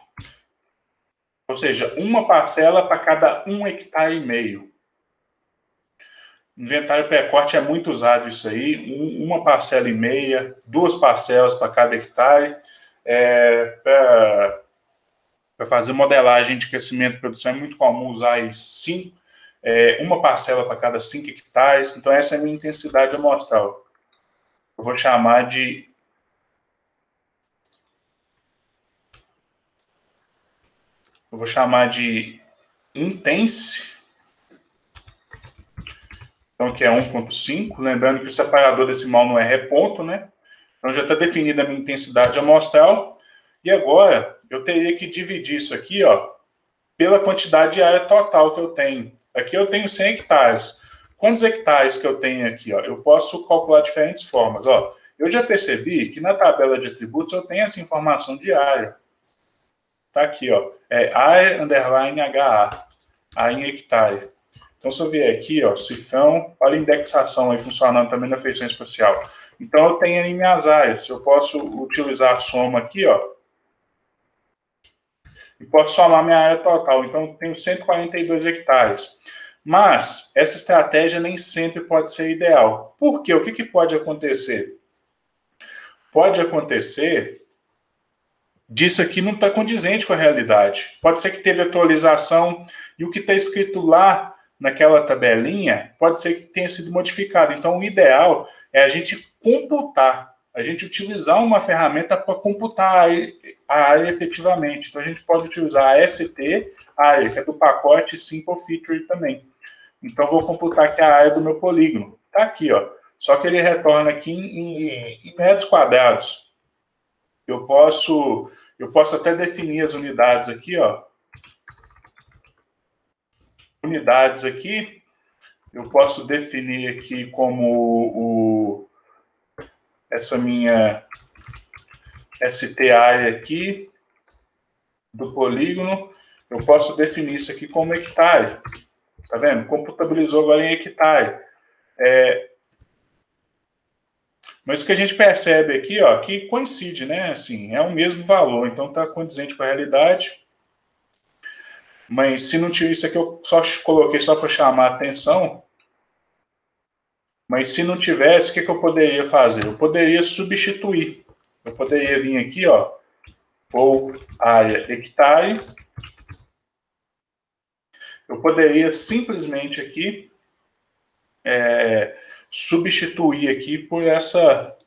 Ou seja, uma parcela para cada 1,5 hectare. Inventário pré-corte é muito usado isso aí, uma parcela e meia, 2 parcelas para cada hectare, para fazer modelagem de crescimento e produção é muito comum usar aí uma parcela para cada 5 hectares, então essa é a minha intensidade amostral. Eu vou chamar de intense, então que é 1,5, lembrando que o separador decimal não é ponto, né? Então já está definida a minha intensidade amostral, e agora eu teria que dividir isso aqui, ó, pela quantidade de área total que eu tenho. Aqui eu tenho 100 hectares. Quantos hectares que eu tenho aqui? Ó? Eu posso calcular diferentes formas. Ó. Eu já percebi que na tabela de atributos eu tenho essa informação de área. Está aqui, ó. Área underline HA, área em hectare. Então, se eu vier aqui, ó, cifrão, olha a indexação aí funcionando também na feição espacial. Então, eu tenho aí minhas áreas. Eu posso utilizar a soma aqui, ó. e posso somar minha área total. Então, eu tenho 142 hectares. Mas essa estratégia nem sempre pode ser ideal. Por quê? O que pode acontecer? Pode acontecer disso aqui não está condizente com a realidade. Pode ser que teve atualização e o que está escrito lá naquela tabelinha pode ser que tenha sido modificado. Então, o ideal é a gente computar, a gente utilizar uma ferramenta para computar a área efetivamente. Então, a gente pode utilizar a ST área, que é do pacote Simple Feature também. Então, vou computar aqui a área do meu polígono. Está aqui, ó. Só que ele retorna aqui em metros quadrados. Eu posso até definir as unidades aqui, ó. Unidades aqui, eu posso definir aqui como essa minha ST área aqui do polígono. Eu posso definir isso aqui como hectare. Tá vendo? Computabilizou agora em hectare. Mas o que a gente percebe aqui, ó, que coincide, né? Assim, é o mesmo valor, então está condizente com a realidade. Mas se não tiver isso aqui, eu só coloquei só para chamar a atenção. Mas se não tivesse, o que eu poderia fazer? Eu poderia substituir. Eu poderia vir aqui, ó, ou área hectare. Eu poderia simplesmente aqui substituir aqui por essa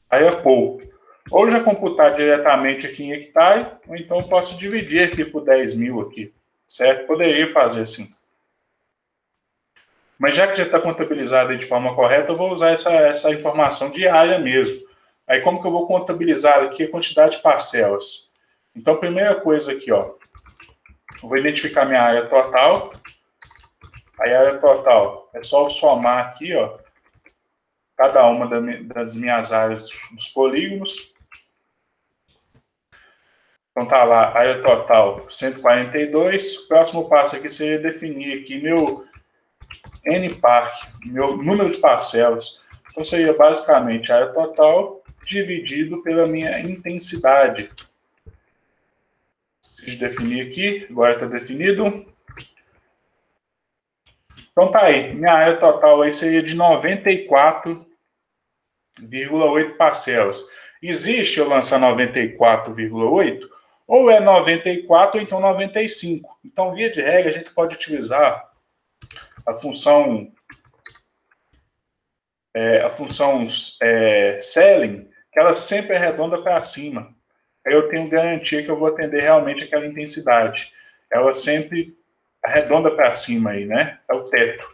área pou. Ou já computar diretamente aqui em hectare, ou então eu posso dividir aqui por 10 mil aqui, certo? Poderia fazer assim. Mas já que já está contabilizado de forma correta, eu vou usar essa informação de área mesmo. Aí como que eu vou contabilizar aqui a quantidade de parcelas? Então, primeira coisa aqui, ó, eu vou identificar minha área total. A área total é só eu somar aqui, ó, cada uma das minhas áreas dos polígonos. Então tá lá, área total 142. O próximo passo aqui seria definir aqui meu NPARC, meu número de parcelas. Então seria basicamente a área total dividido pela minha intensidade. Deixa eu definir aqui, agora está definido. Então tá aí, minha área total aí seria de 94,8 parcelas. Existe eu lançar 94,8? Ou é 94 ou então 95. Então, via de regra, a gente pode utilizar a função selling, que ela sempre é redonda para cima. Aí eu tenho garantia que eu vou atender realmente aquela intensidade. Ela sempre arredonda para cima aí, né? É o teto.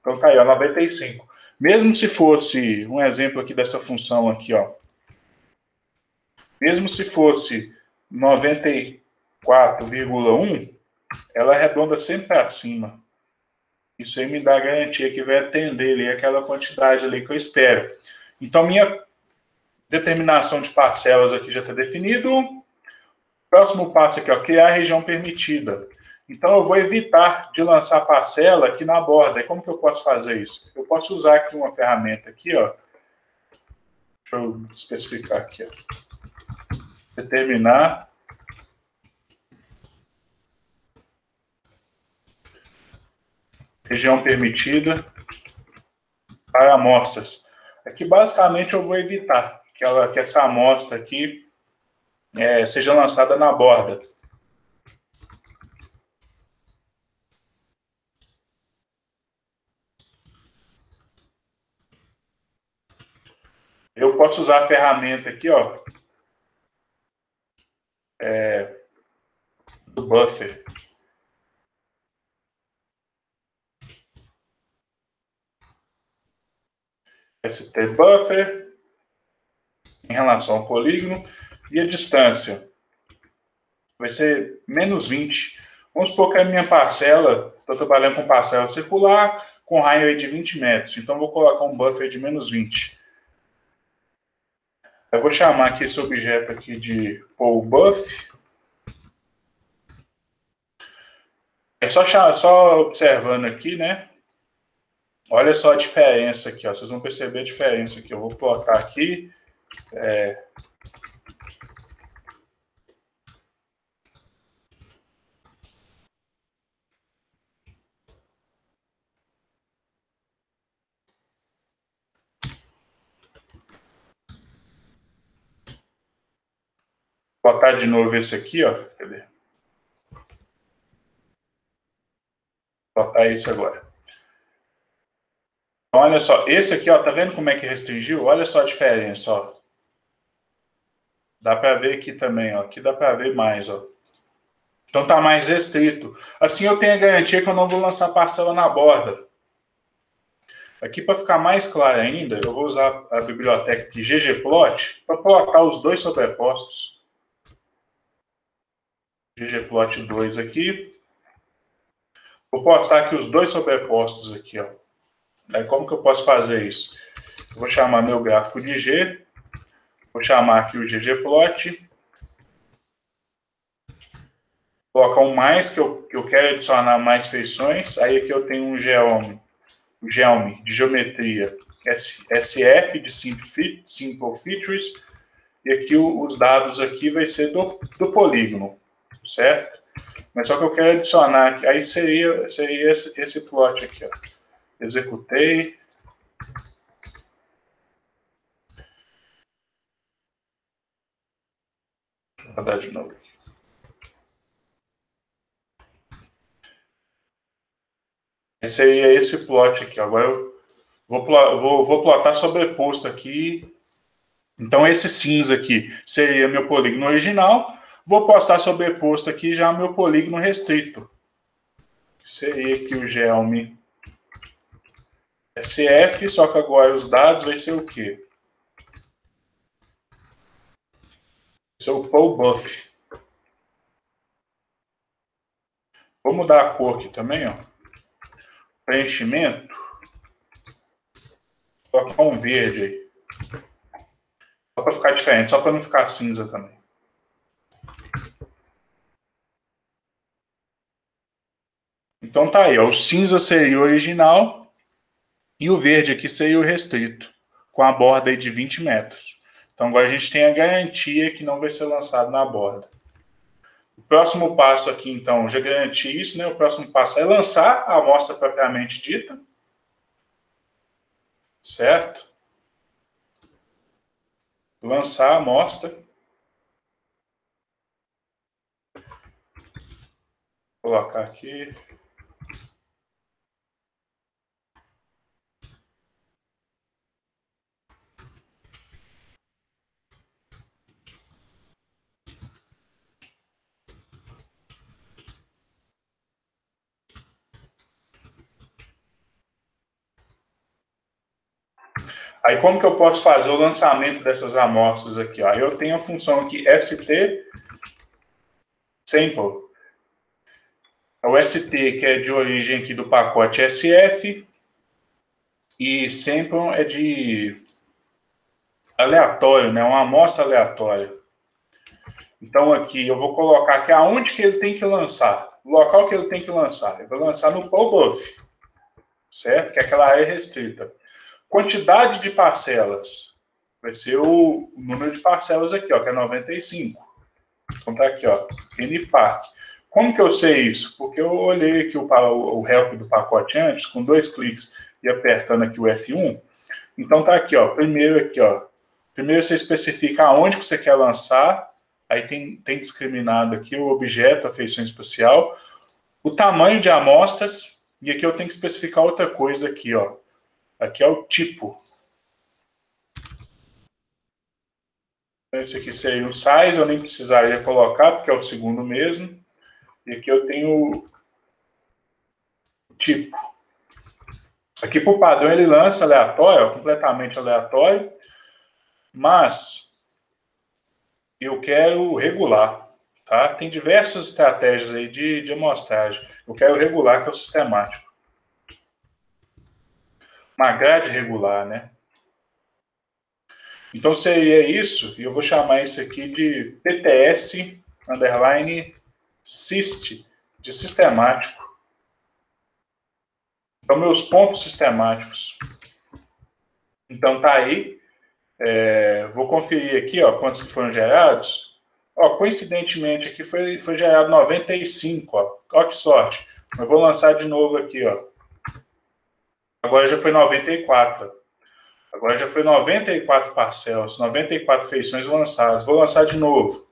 Então tá aí, ó, 95. Mesmo se fosse um exemplo aqui dessa função aqui, ó. Mesmo se fosse 94,1, ela arredonda sempre para cima. Isso aí me dá a garantia que vai atender ali aquela quantidade ali que eu espero. Então, minha determinação de parcelas aqui já está definido. Próximo passo aqui, ó, criar a região permitida. Então, eu vou evitar de lançar parcela aqui na borda. E como que eu posso fazer isso? Eu posso usar aqui uma ferramenta aqui, ó. Deixa eu especificar aqui, ó. Determinar região permitida para amostras. Aqui, basicamente, eu vou evitar que essa amostra aqui seja lançada na borda. Eu posso usar a ferramenta aqui, ó, do buffer. ST buffer em relação ao polígono e a distância vai ser menos 20. Vamos supor que a minha parcela, estou trabalhando com parcela circular, com raio de 20 metros. Então, vou colocar um buffer de menos 20. Eu vou chamar aqui esse objeto aqui de poleBuff. É só observando aqui, né? Olha só a diferença aqui, ó. Vocês vão perceber a diferença aqui. Eu vou botar aqui Vou botar de novo esse aqui, ó. Cadê? Vou botar esse agora. Então, olha só, esse aqui, ó, tá vendo como é que restringiu? Olha só a diferença, ó. Dá para ver aqui também, ó. Aqui dá para ver mais, ó. Então tá mais restrito. Assim eu tenho a garantia que eu não vou lançar parcela na borda. Aqui, para ficar mais claro ainda, eu vou usar a biblioteca de ggplot para colocar os dois sobrepostos. ggplot 2 aqui. Vou postar aqui os dois sobrepostos aqui, ó. Aí como que eu posso fazer isso? Eu vou chamar meu gráfico de G, vou chamar aqui o ggplot, colocar um mais, que eu quero adicionar mais feições. Aí aqui eu tenho um Geometry de geometria, SF de Simple Features, e aqui os dados aqui vai ser do polígono, certo? Mas só que eu quero adicionar aqui, aí seria esse plot aqui, ó. Executei. Vou rodar de novo aqui. Esse aí é esse plot aqui. Agora eu vou plotar sobreposto aqui. Então esse cinza aqui seria meu polígono original. Vou postar sobreposto aqui já meu polígono restrito. Seria aqui o Geometry SF, só que agora os dados vai ser o quê? Vai ser o POLBuff. Vou mudar a cor aqui também, ó. Preenchimento. Vou colocar um verde aí. Só para ficar diferente, só para não ficar cinza também. Então tá aí, ó. O cinza seria o original e o verde aqui seria o restrito, com a borda aí de 20 metros. Então agora a gente tem a garantia que não vai ser lançado na borda. O próximo passo aqui, então, já garanti isso, né? O próximo passo é lançar a amostra propriamente dita. Certo? Lançar a amostra. Vou colocar aqui. Aí como que eu posso fazer o lançamento dessas amostras aqui? Ó? Eu tenho a função aqui ST Sample. O ST, que é de origem aqui do pacote SF, e Sample é de aleatório, né? Uma amostra aleatória. Então aqui eu vou colocar aqui aonde que ele tem que lançar, o local que ele tem que lançar. Eu vou lançar no POLBuff, certo? Que é aquela área restrita. Quantidade de parcelas. Vai ser o número de parcelas aqui, ó, que é 95. Então tá aqui, ó, NPAC. Como que eu sei isso? Porque eu olhei aqui o help do pacote antes, com 2 cliques e apertando aqui o F1. Então tá aqui, ó, primeiro aqui, ó. Primeiro você especifica aonde que você quer lançar, aí tem discriminado aqui o objeto, a feição espacial, o tamanho de amostras, e aqui eu tenho que especificar outra coisa aqui, ó. Aqui é o tipo. Esse aqui seria o size, eu nem precisaria colocar, porque é o segundo mesmo. E aqui eu tenho o tipo. Aqui por padrão ele lança aleatório, ó, completamente aleatório, mas eu quero regular, tá? Tem diversas estratégias aí de amostragem. Eu quero regular, que é o sistemático. Uma grade regular, né? Então seria isso, e eu vou chamar isso aqui de PTS underline syst, de sistemático. Então, meus pontos sistemáticos. Então tá aí. Vou conferir aqui, ó, quantos que foram gerados. Ó, coincidentemente aqui foi gerado 95, ó. Ó que sorte. Eu vou lançar de novo aqui, ó. Agora já foi 94. Agora já foi 94 parcelas, 94 feições lançadas. Vou lançar de novo.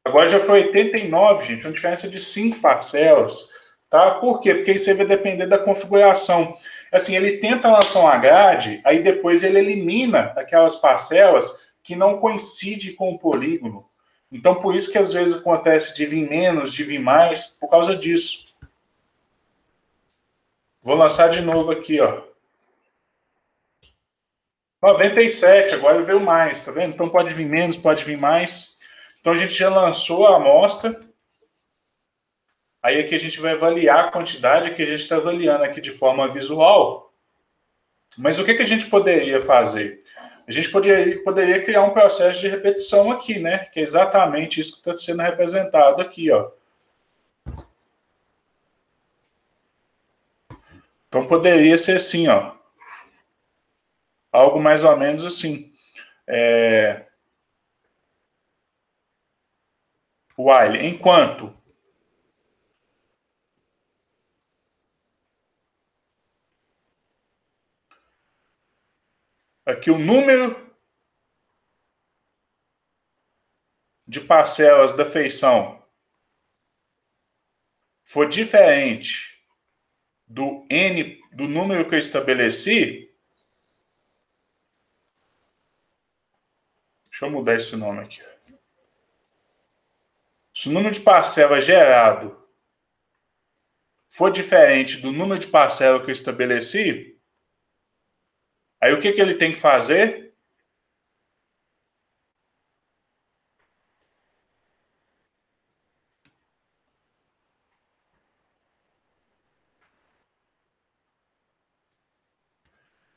Agora já foi 89, gente, uma diferença de 5 parcelas. Tá? Por quê? Porque isso aí vai depender da configuração. Assim, ele tenta lançar uma grade, aí depois ele elimina aquelas parcelas que não coincidem com o polígono. Então, por isso que às vezes acontece de vir menos, de vir mais, por causa disso. Vou lançar de novo aqui, ó. 97, agora veio mais, tá vendo? Então pode vir menos, pode vir mais. Então a gente já lançou a amostra. Aí aqui a gente vai avaliar a quantidade que a gente está avaliando aqui de forma visual. Mas o que, que a gente poderia fazer? A gente poderia criar um processo de repetição aqui, né? Que é exatamente isso que está sendo representado aqui, ó. Então poderia ser assim, ó. Algo mais ou menos assim. While, enquanto aqui o número de parcelas da feição for diferente do n, do número que eu estabeleci, deixa eu mudar esse nome aqui. Se o número de parcela gerado for diferente do número de parcela que eu estabeleci, aí o que, que ele tem que fazer?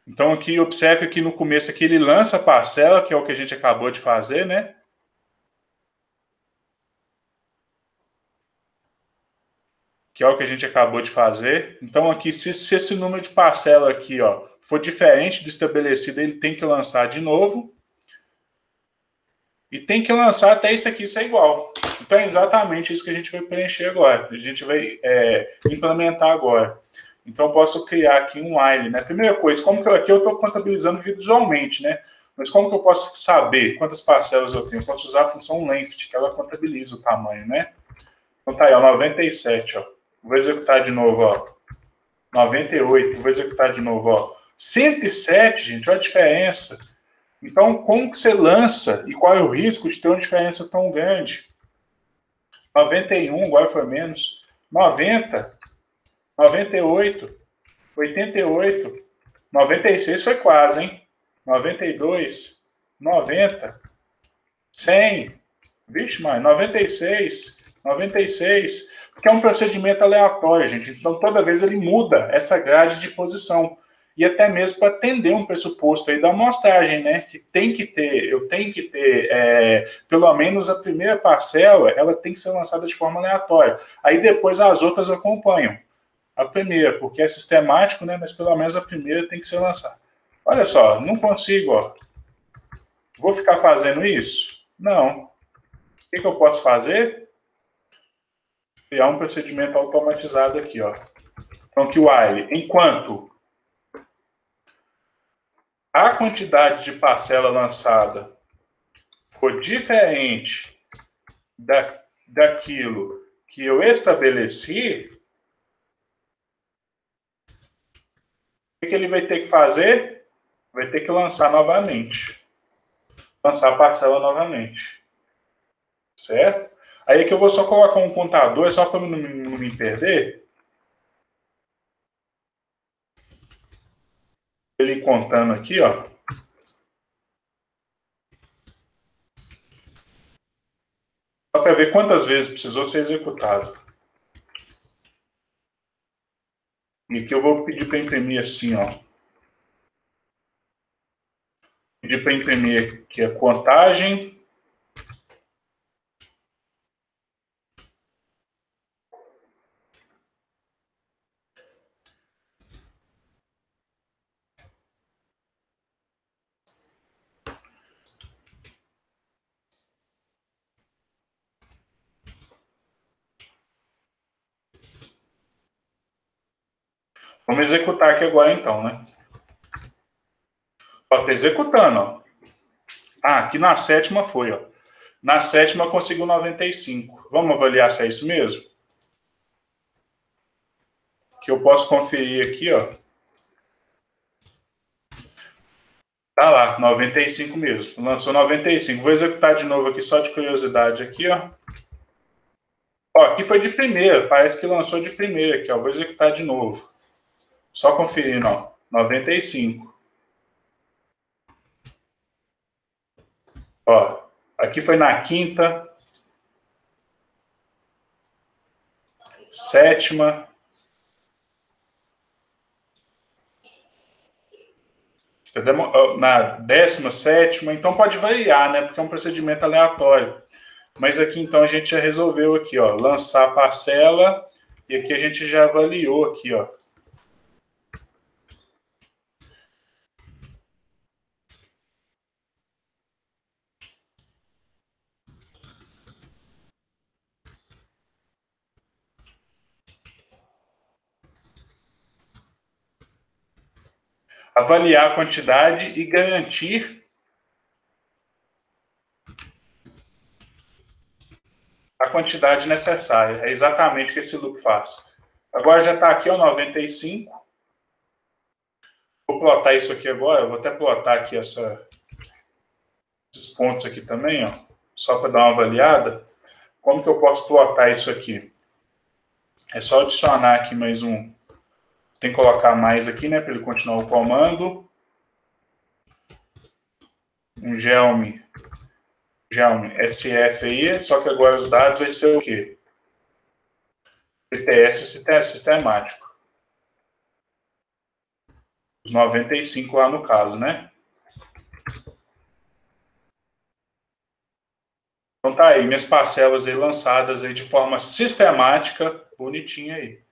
Então aqui, observe que no começo aqui ele lança a parcela, que é o que a gente acabou de fazer, né? Que é o que a gente acabou de fazer. Então aqui, se esse número de parcela aqui, ó, for diferente do estabelecido, ele tem que lançar de novo. E tem que lançar até isso aqui ser igual. Então é exatamente isso que a gente vai preencher agora. A gente vai implementar agora. Então eu posso criar aqui um while, né? Primeira coisa, como que aqui eu estou contabilizando visualmente, né? Mas como que eu posso saber quantas parcelas eu tenho? Eu posso usar a função length, que ela contabiliza o tamanho, né? Então tá aí, ó, 97, ó. Vou executar de novo, ó. 98, vou executar de novo, ó. 107, gente, olha a diferença. Então, como que você lança e qual é o risco de ter uma diferença tão grande? 91, agora foi menos. 90, 98, 88, 96 foi quase, hein? 92, 90, 100, vixe, mais, 96, 96, porque é um procedimento aleatório, gente. Então, toda vez ele muda essa grade de posição. E até mesmo para atender um pressuposto aí da amostragem, né? Que tem que ter, eu tenho que ter, pelo menos a primeira parcela, ela tem que ser lançada de forma aleatória. Aí depois as outras acompanham a primeira, porque é sistemático, né? Mas pelo menos a primeira tem que ser lançada. Olha só, não consigo, ó. Vou ficar fazendo isso? Não. O que, que eu posso fazer? Criar um procedimento automatizado aqui, ó. Então, que o while, enquanto a quantidade de parcela lançada for diferente daquilo que eu estabeleci, o que ele vai ter que fazer? Vai ter que lançar novamente. Lançar a parcela novamente. Certo? Aí aqui eu vou só colocar um contador, só para não me perder. Ele contando aqui, ó. Só para ver quantas vezes precisou ser executado. E aqui eu vou pedir para imprimir assim, ó. Pedir para imprimir aqui a contagem. Vamos executar aqui agora então, né? Ó, tá executando, ó. Ah, aqui na sétima foi, ó. Na sétima conseguiu 95. Vamos avaliar se é isso mesmo? Que eu posso conferir aqui, ó. Tá lá, 95 mesmo. Lançou 95. Vou executar de novo aqui, só de curiosidade aqui, ó. Ó, aqui foi de primeira, parece que lançou de primeira aqui, ó. Vou executar de novo. Só conferindo, ó. 95. Ó, aqui foi na quinta, sétima, na 17ª, então pode variar, né? Porque é um procedimento aleatório. Mas aqui então a gente já resolveu aqui, ó, lançar a parcela e aqui a gente já avaliou aqui, ó. Avaliar a quantidade e garantir a quantidade necessária. É exatamente o que esse loop faz. Agora já está aqui, ó, 95. Vou plotar isso aqui agora. Eu vou até plotar aqui esses pontos aqui também, ó, só para dar uma avaliada. Como que eu posso plotar isso aqui? É só adicionar aqui mais um. Tem que colocar mais aqui, né, para ele continuar o comando. Um Gelme SF aí, só que agora os dados vai ser o quê? PTS sistemático. Os 95 lá no caso, né? Então tá aí, minhas parcelas aí lançadas aí de forma sistemática, bonitinha aí.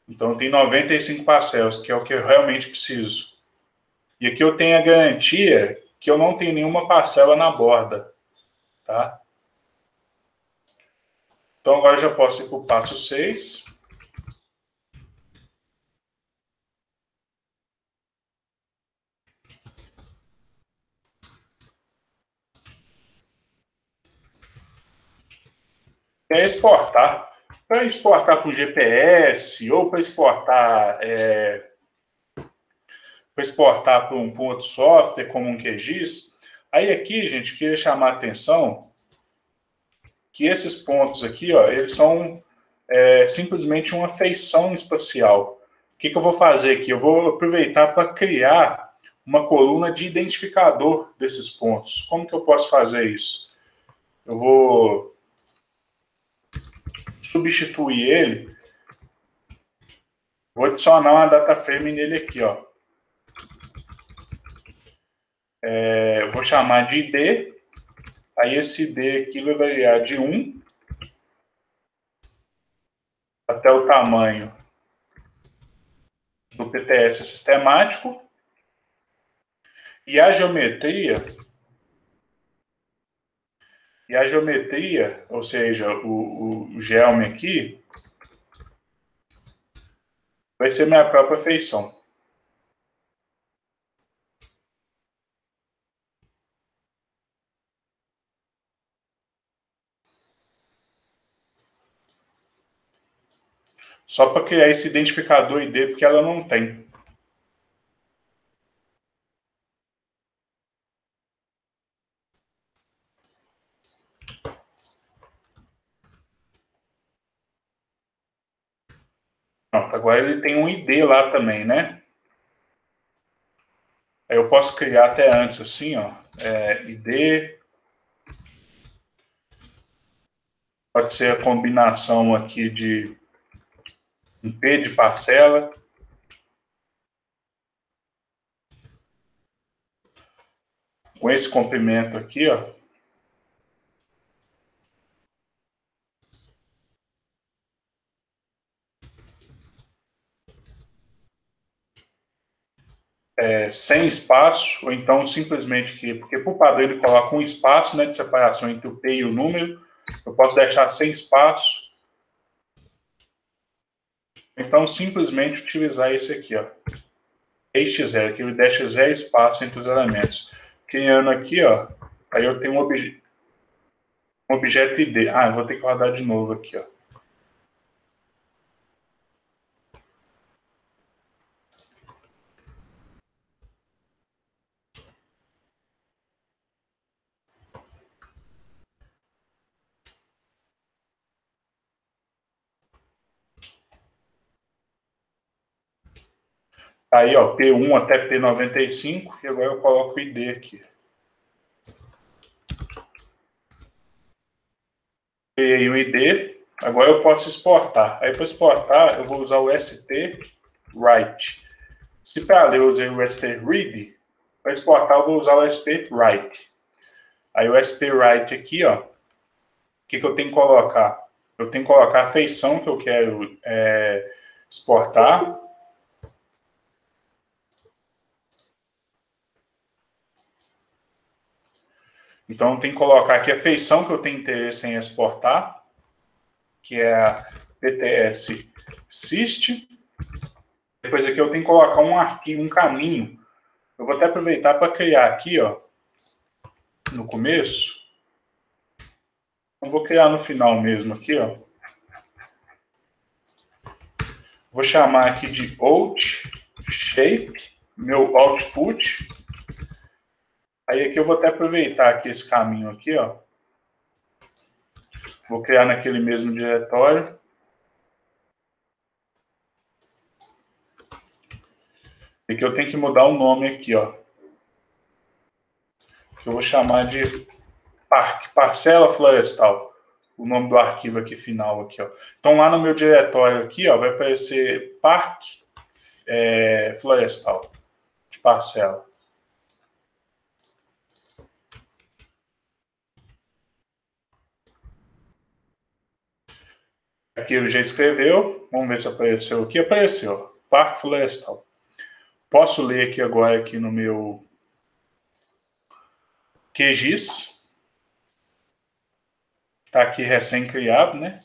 Então tem 95 parcelas, que é o que eu realmente preciso. E aqui eu tenho a garantia que eu não tenho nenhuma parcela na borda, tá? Então agora eu já posso ir para o passo 6. É exportar. Para exportar para o GPS ou para exportar para um outro software, como um QGIS. Aí aqui, gente, queria chamar a atenção que esses pontos aqui, ó, eles são simplesmente uma feição espacial. O que eu vou fazer aqui? Eu vou aproveitar para criar uma coluna de identificador desses pontos. Como que eu posso fazer isso? Eu vou substituir ele, vou adicionar uma data frame nele aqui, ó. Vou chamar de ID, aí esse ID aqui vai variar de 1 até o tamanho do PTS sistemático, e a geometria, ou seja, o Gelme aqui, vai ser minha própria feição. Só para criar esse identificador ID, porque ela não tem. Pronto, agora ele tem um ID lá também, né? Aí eu posso criar até antes, assim, ó. ID. Pode ser a combinação aqui de um P de parcela. Com esse comprimento aqui, ó. Sem espaço, ou então simplesmente aqui, porque por padrão ele coloca um espaço, né, de separação entre o P e o número. Eu posso deixar sem espaço. Então, simplesmente utilizar esse aqui, ó. H0, que ele deixa 0 espaço entre os elementos. Criando aqui, ó, aí eu tenho um objeto. objeto ID. Ah, eu vou ter que rodar de novo aqui, ó. Aí, ó, P1 até P95, e agora eu coloco o ID aqui. Criei o ID, agora eu posso exportar. Aí, para exportar, eu vou usar o ST Write. Se para ler eu usei o ST Read, para exportar eu vou usar o ST Write. Aí o ST Write aqui, ó, o que eu tenho que colocar? Eu tenho que colocar a feição que eu quero exportar. Então, tem que colocar aqui a feição que eu tenho interesse em exportar, que é a PTS Syst. Depois aqui eu tenho que colocar um arquivo, um caminho. Eu vou até aproveitar para criar aqui, ó, no começo. Eu vou criar no final mesmo aqui, ó. Vou chamar aqui de outshape, meu output. Aí aqui eu vou até aproveitar aqui esse caminho aqui, ó. Vou criar naquele mesmo diretório. E que eu tenho que mudar o nome aqui, ó. Que eu vou chamar de parcela florestal. O nome do arquivo aqui final aqui, ó. Então lá no meu diretório aqui, ó, vai aparecer parque florestal de parcela. Aqui ele já escreveu. Vamos ver se apareceu aqui. Apareceu. Parque florestal. Posso ler aqui agora aqui no meu QGIS. Está aqui recém-criado, né?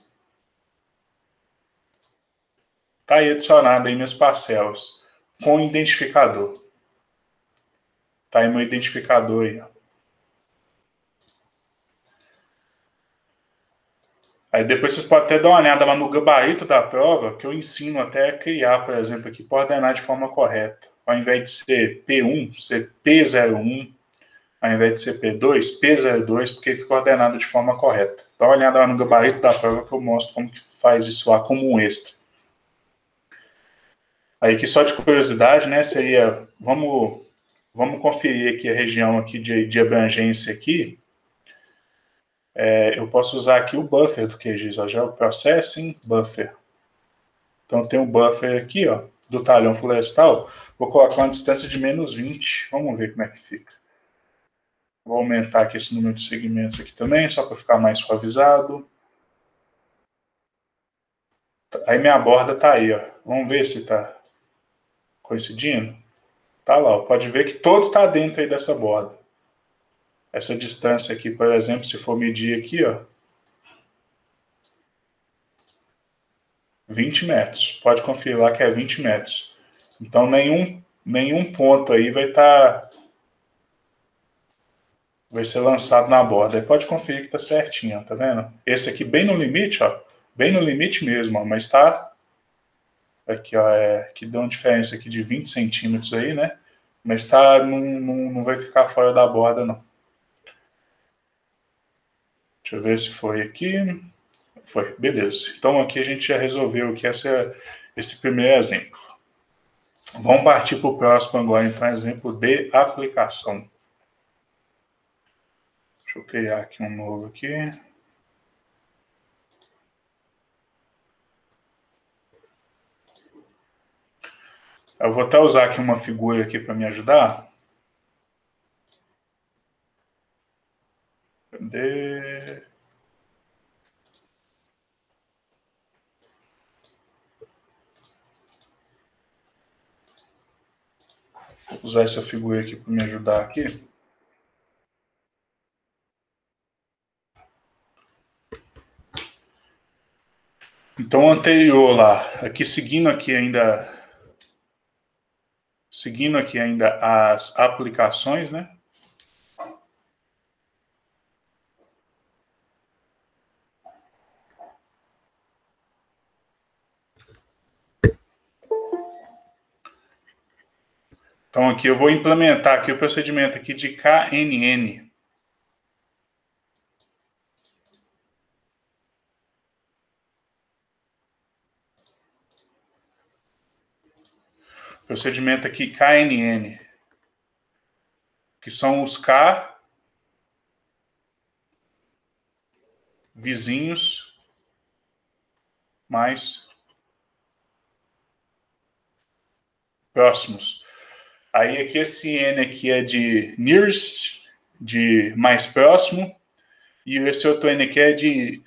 Está aí adicionado aí minhas parcelas com identificador. Está aí meu identificador aí, ó. Aí depois vocês podem até dar uma olhada lá no gabarito da prova, que eu ensino até a criar, por exemplo, aqui, para ordenar de forma correta. Ao invés de ser P1, ser P01, ao invés de ser P2, P02, porque fica ordenado de forma correta. Dá uma olhada lá no gabarito da prova que eu mostro como que faz isso lá como um extra. Aí que só de curiosidade, né, seria, vamos conferir aqui a região aqui de abrangência aqui. Eu posso usar aqui o buffer do QGIS, ó, já é o Processing Buffer. Então tem um buffer aqui, ó, do talhão florestal. Vou colocar uma distância de menos 20. Vamos ver como é que fica. Vou aumentar aqui esse número de segmentos aqui também, só para ficar mais suavizado. Aí minha borda tá aí, ó. Vamos ver se tá coincidindo. Tá lá, ó. Pode ver que todo está dentro aí dessa borda. Essa distância aqui, por exemplo, se for medir aqui, ó, 20 metros. Pode conferir lá que é 20 metros. Então nenhum ponto aí vai ser lançado na borda. Aí pode conferir que tá certinho, ó, tá vendo? Esse aqui bem no limite, ó, bem no limite mesmo, ó, mas tá aqui, ó, que deu uma diferença aqui de 20 centímetros aí, né? Mas tá, não vai ficar fora da borda, não. Deixa eu ver se foi aqui. Foi, beleza. Então aqui a gente já resolveu que esse primeiro exemplo. Vamos partir para o próximo agora, então, exemplo de aplicação. Deixa eu criar aqui um novo aqui. Eu vou até usar aqui uma figura aqui para me ajudar. Cadê? Vou usar essa figura aqui para me ajudar aqui. Então, o anterior lá, aqui seguindo aqui ainda as aplicações, né? Então aqui eu vou implementar aqui o procedimento aqui de KNN. Procedimento aqui KNN, que são os K vizinhos mais próximos. Aí aqui esse N aqui é de nearest, de mais próximo, e esse outro N aqui é de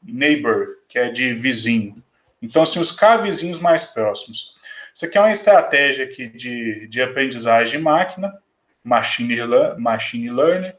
neighbor, que é de vizinho. Então, assim, os K vizinhos mais próximos. Isso aqui é uma estratégia aqui de aprendizagem de máquina, machine learning.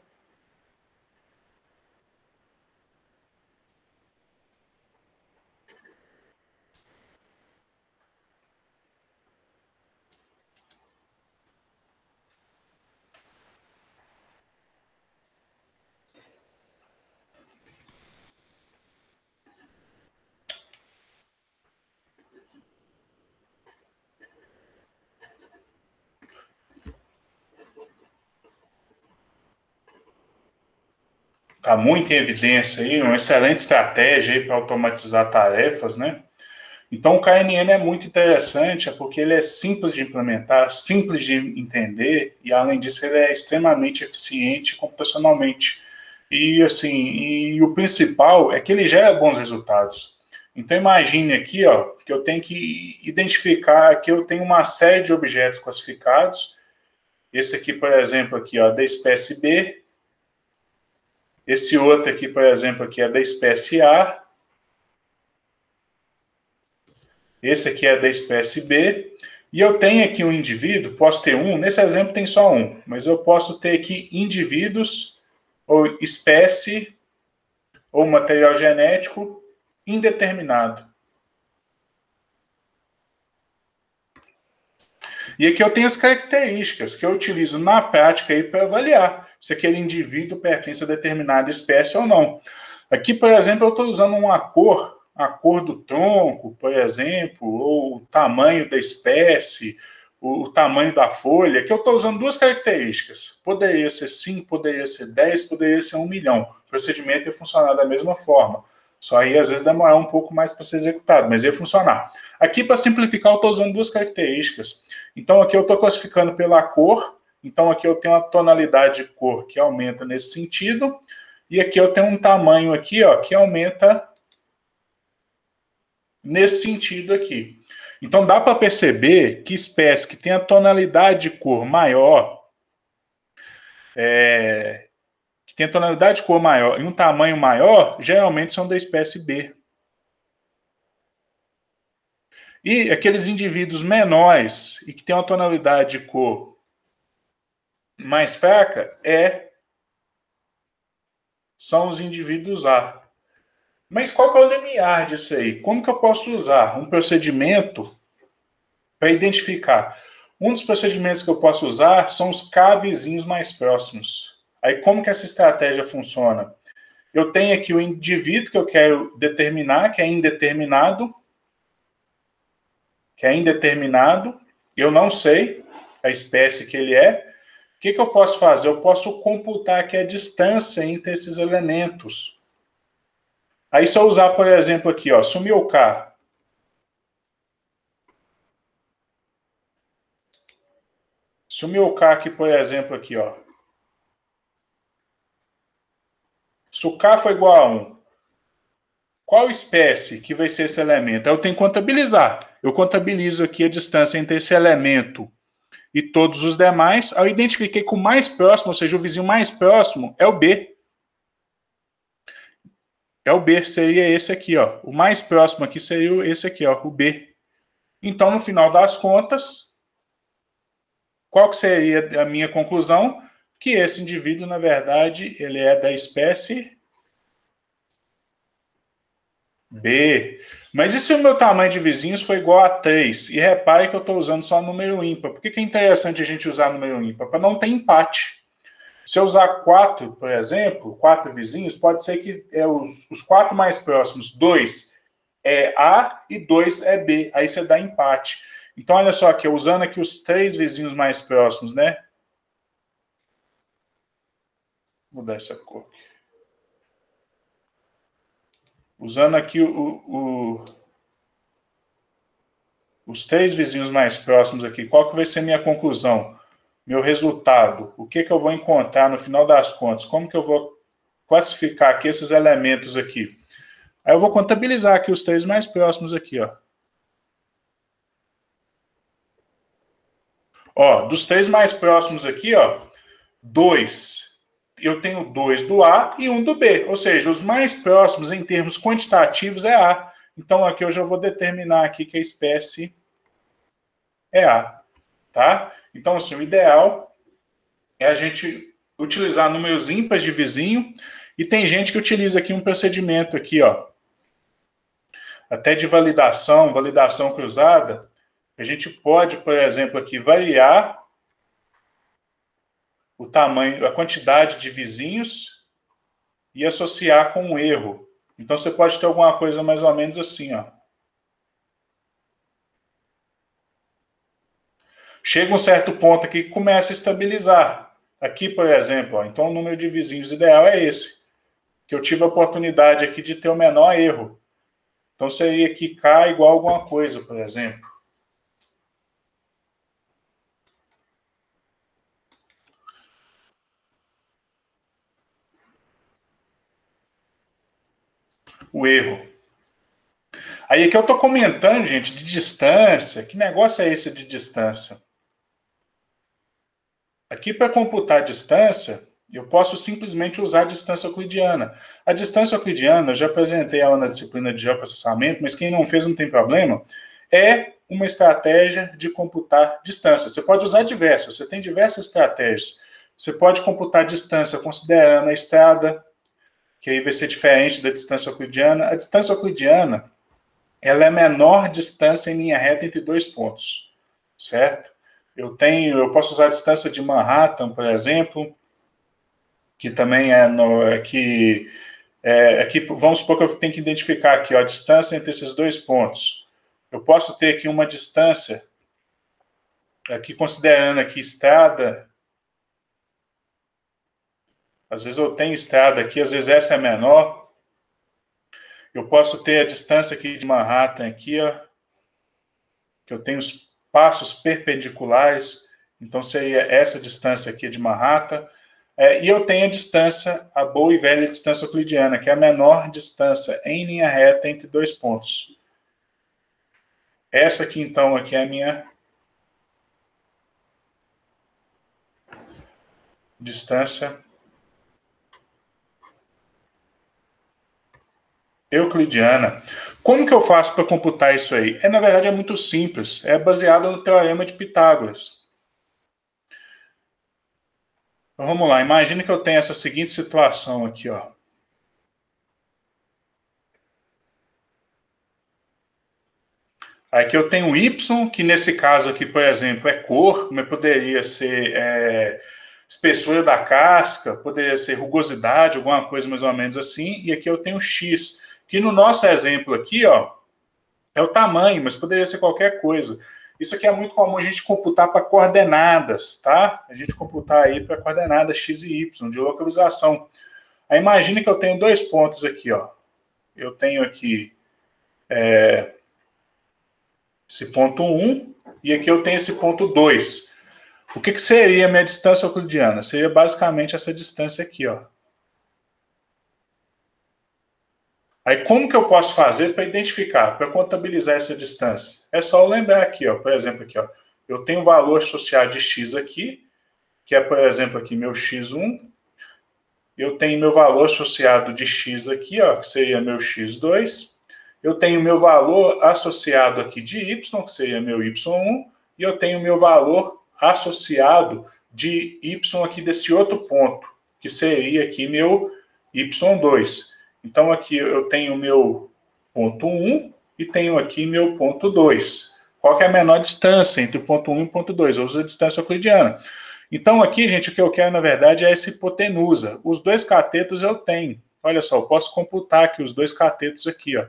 Está muito em evidência aí, uma excelente estratégia aí para automatizar tarefas, né? Então, o KNN é muito interessante, porque ele é simples de implementar, simples de entender, e além disso, ele é extremamente eficiente computacionalmente. E, assim, e o principal é que ele gera bons resultados. Então, imagine aqui, ó, que eu tenho que identificar que eu tenho uma série de objetos classificados. Esse aqui, por exemplo, aqui, ó, da espécie B. Esse outro aqui, por exemplo, aqui é da espécie A. Esse aqui é da espécie B. E eu tenho aqui um indivíduo, posso ter um, nesse exemplo tem só um, mas eu posso ter aqui indivíduos, ou espécie, ou material genético indeterminado. E aqui eu tenho as características que eu utilizo na prática para avaliar se aquele indivíduo pertence a determinada espécie ou não. Aqui, por exemplo, eu estou usando a cor do tronco, por exemplo, ou o tamanho da espécie, o tamanho da folha, que eu estou usando duas características. Poderia ser 5, poderia ser 10, poderia ser 1 milhão. O procedimento ia funcionar da mesma forma. Só aí, às vezes, demorar um pouco mais para ser executado, mas ia funcionar. Aqui, para simplificar, eu estou usando duas características. Então, aqui eu estou classificando pela cor. Então, aqui eu tenho uma tonalidade de cor que aumenta nesse sentido. E aqui eu tenho um tamanho aqui, ó, que aumenta nesse sentido aqui. Então, dá para perceber que espécies que têm a tonalidade de cor maior, que tem a tonalidade de cor maior e um tamanho maior, geralmente são da espécie B. E aqueles indivíduos menores e que têm uma tonalidade de cor mais fraca são os indivíduos A. Mas qual que é o limiar disso aí? Como que eu posso usar um procedimento para identificar? Um dos procedimentos que eu posso usar são os K vizinhos mais próximos. Aí como que essa estratégia funciona? Eu tenho aqui o indivíduo que eu quero determinar, que é indeterminado. Eu não sei a espécie que ele é. O que eu posso fazer? Eu posso computar aqui a distância entre esses elementos. Aí se eu usar, por exemplo, aqui, ó, sumiu o K. Sumiu o K aqui, por exemplo, aqui, ó. Se o K for igual a 1, qual espécie que vai ser esse elemento? Eu tenho que contabilizar. Eu contabilizo aqui a distância entre esse elemento e todos os demais. Eu identifiquei que o mais próximo, ou seja, o vizinho mais próximo, é o B. Seria esse aqui, ó. O mais próximo aqui seria esse aqui, ó, o B. Então, no final das contas, qual que seria a minha conclusão? Que esse indivíduo, na verdade, ele é da espécie B. Mas e se o meu tamanho de vizinhos for igual a 3? E repare que eu estou usando só número ímpar. Por que é interessante a gente usar número ímpar? Para não ter empate. Se eu usar 4, por exemplo, 4 vizinhos, pode ser que os 4 mais próximos, 2 é A e 2 é B. Aí você dá empate. Então, olha só aqui, usando aqui os 3 vizinhos mais próximos, né? Vou mudar essa cor aqui. Usando aqui os 3 vizinhos mais próximos aqui, qual que vai ser a minha conclusão? Meu resultado? O que eu vou encontrar no final das contas? Como que eu vou classificar aqui esses elementos aqui? Aí eu vou contabilizar aqui os 3 mais próximos aqui, ó. Ó, dos 3 mais próximos aqui, ó, 2. Eu tenho 2 do A e 1 do B. Ou seja, os mais próximos em termos quantitativos é A. Então aqui eu já vou determinar aqui que a espécie é A. Tá? Então, assim, o ideal é a gente utilizar números ímpares de vizinho. E tem gente que utiliza aqui um procedimento aqui, ó, até de validação cruzada. A gente pode, por exemplo, aqui variar o tamanho, a quantidade de vizinhos e associar com um erro. Então, você pode ter alguma coisa mais ou menos assim, ó. Chega um certo ponto aqui que começa a estabilizar. Aqui, por exemplo, ó, então o número de vizinhos ideal é esse, que eu tive a oportunidade aqui de ter o menor erro. Então, seria que K igual a alguma coisa, por exemplo. O erro. Aí aqui eu estou comentando, gente, de distância. Que negócio é esse de distância? Aqui, para computar a distância, eu posso simplesmente usar a distância euclidiana. A distância euclidiana, eu já apresentei ela na disciplina de geoprocessamento, mas quem não fez não tem problema, é uma estratégia de computar distância. Você pode usar diversas, você tem diversas estratégias. Você pode computar distância considerando a estrada, que aí vai ser diferente da distância euclidiana. A distância euclidiana, ela é a menor distância em linha reta entre 2 pontos, certo? Eu posso usar a distância de Manhattan, por exemplo, que também aqui vamos supor que eu tenho que identificar aqui, ó, a distância entre esses 2 pontos. Eu posso ter aqui uma distância, aqui considerando aqui estrada, às vezes eu tenho estrada aqui, às vezes essa é menor. Eu posso ter a distância aqui de Manhattan aqui, ó, que eu tenho os passos perpendiculares, então seria essa distância aqui de Manhattan. E eu tenho a distância, a boa e velha distância euclidiana, que é a menor distância em linha reta entre 2 pontos. Essa aqui, então, aqui é a minha distância euclidiana. Como que eu faço para computar isso aí? Na verdade, é muito simples. É baseado no teorema de Pitágoras. Então, vamos lá. Imagina que eu tenho essa seguinte situação aqui, ó. Aqui eu tenho Y, que nesse caso aqui, por exemplo, é cor, mas poderia ser espessura da casca, poderia ser rugosidade, alguma coisa mais ou menos assim. E aqui eu tenho X, que no nosso exemplo aqui, ó, é o tamanho, mas poderia ser qualquer coisa. Isso aqui é muito comum a gente computar para coordenadas, tá? A gente computar aí para coordenadas X e Y, de localização. Aí imagine que eu tenho 2 pontos aqui, ó. Eu tenho aqui esse ponto 1 e aqui eu tenho esse ponto 2. O que seria a minha distância euclidiana? Seria basicamente essa distância aqui, ó. Aí como que eu posso fazer para identificar, para contabilizar essa distância? É só eu lembrar aqui, ó, por exemplo, aqui, ó, eu tenho um valor associado de x aqui, que é, por exemplo, aqui meu x1. Eu tenho meu valor associado de x aqui, ó, que seria meu x2. Eu tenho meu valor associado aqui de y, que seria meu y1. E eu tenho meu valor associado de y aqui desse outro ponto, que seria aqui meu y2. Então, aqui eu tenho meu ponto 1 e tenho aqui meu ponto 2. Qual que é a menor distância entre o ponto 1 e o ponto 2? Eu uso a distância euclidiana. Então, aqui, gente, o que eu quero, na verdade, é essa hipotenusa. Os 2 catetos eu tenho. Olha só, eu posso computar aqui os 2 catetos aqui, ó.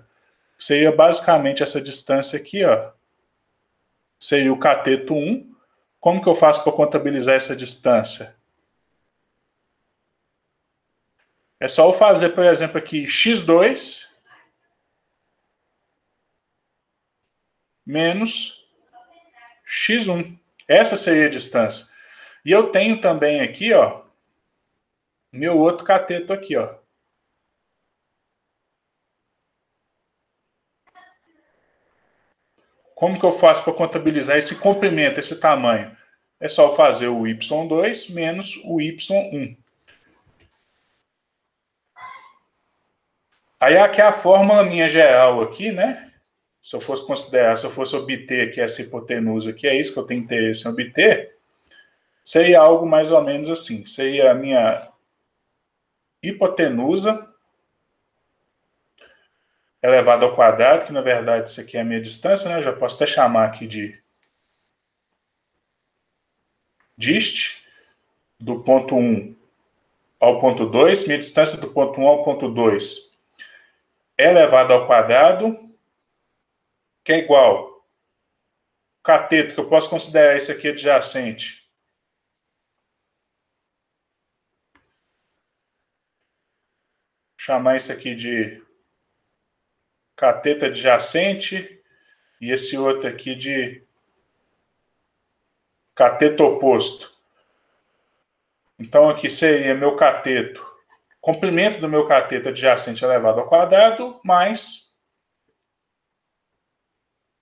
Seria basicamente essa distância aqui, ó. seria o cateto 1. Como que eu faço para contabilizar essa distância? É só eu fazer, por exemplo, aqui x2 menos x1. Essa seria a distância. E eu tenho também aqui, ó, meu outro cateto aqui, ó. Como que eu faço para contabilizar esse comprimento, esse tamanho? É só eu fazer o y2 menos o y1. Aí aqui é a fórmula minha geral aqui, né? Se eu fosse considerar, se eu fosse obter aqui essa hipotenusa aqui, é isso que eu tenho interesse em obter, seria algo mais ou menos assim. Seria a minha hipotenusa elevado ao quadrado, que na verdade isso aqui é a minha distância, né? Eu já posso até chamar aqui de dist, do ponto 1 ao ponto 2, minha distância do ponto 1 ao ponto 2 é elevado ao quadrado, que é igual cateto, que eu posso considerar isso aqui adjacente, chamar isso aqui de cateto adjacente, e esse outro aqui de cateto oposto. Então aqui seria meu cateto, comprimento do meu cateto adjacente elevado ao quadrado, mais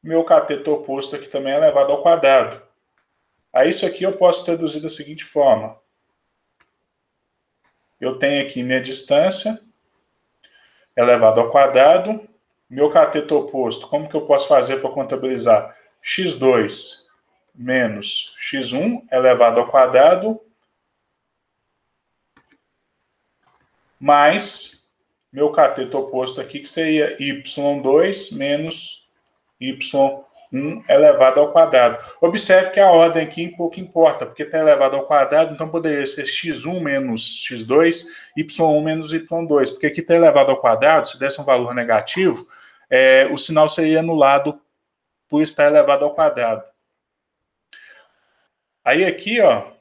meu cateto oposto aqui também elevado ao quadrado. Aí isso aqui eu posso traduzir da seguinte forma. Eu tenho aqui minha distância elevado ao quadrado, meu cateto oposto. Como que eu posso fazer para contabilizar? x2 menos x1 elevado ao quadrado, mais meu cateto oposto aqui, que seria y2 menos y1 elevado ao quadrado. Observe que a ordem aqui pouco importa, porque está elevado ao quadrado, então poderia ser x1 menos x2, y1 menos y2, porque aqui está elevado ao quadrado, se desse um valor negativo, o sinal seria anulado por estar elevado ao quadrado. Aí aqui, ó,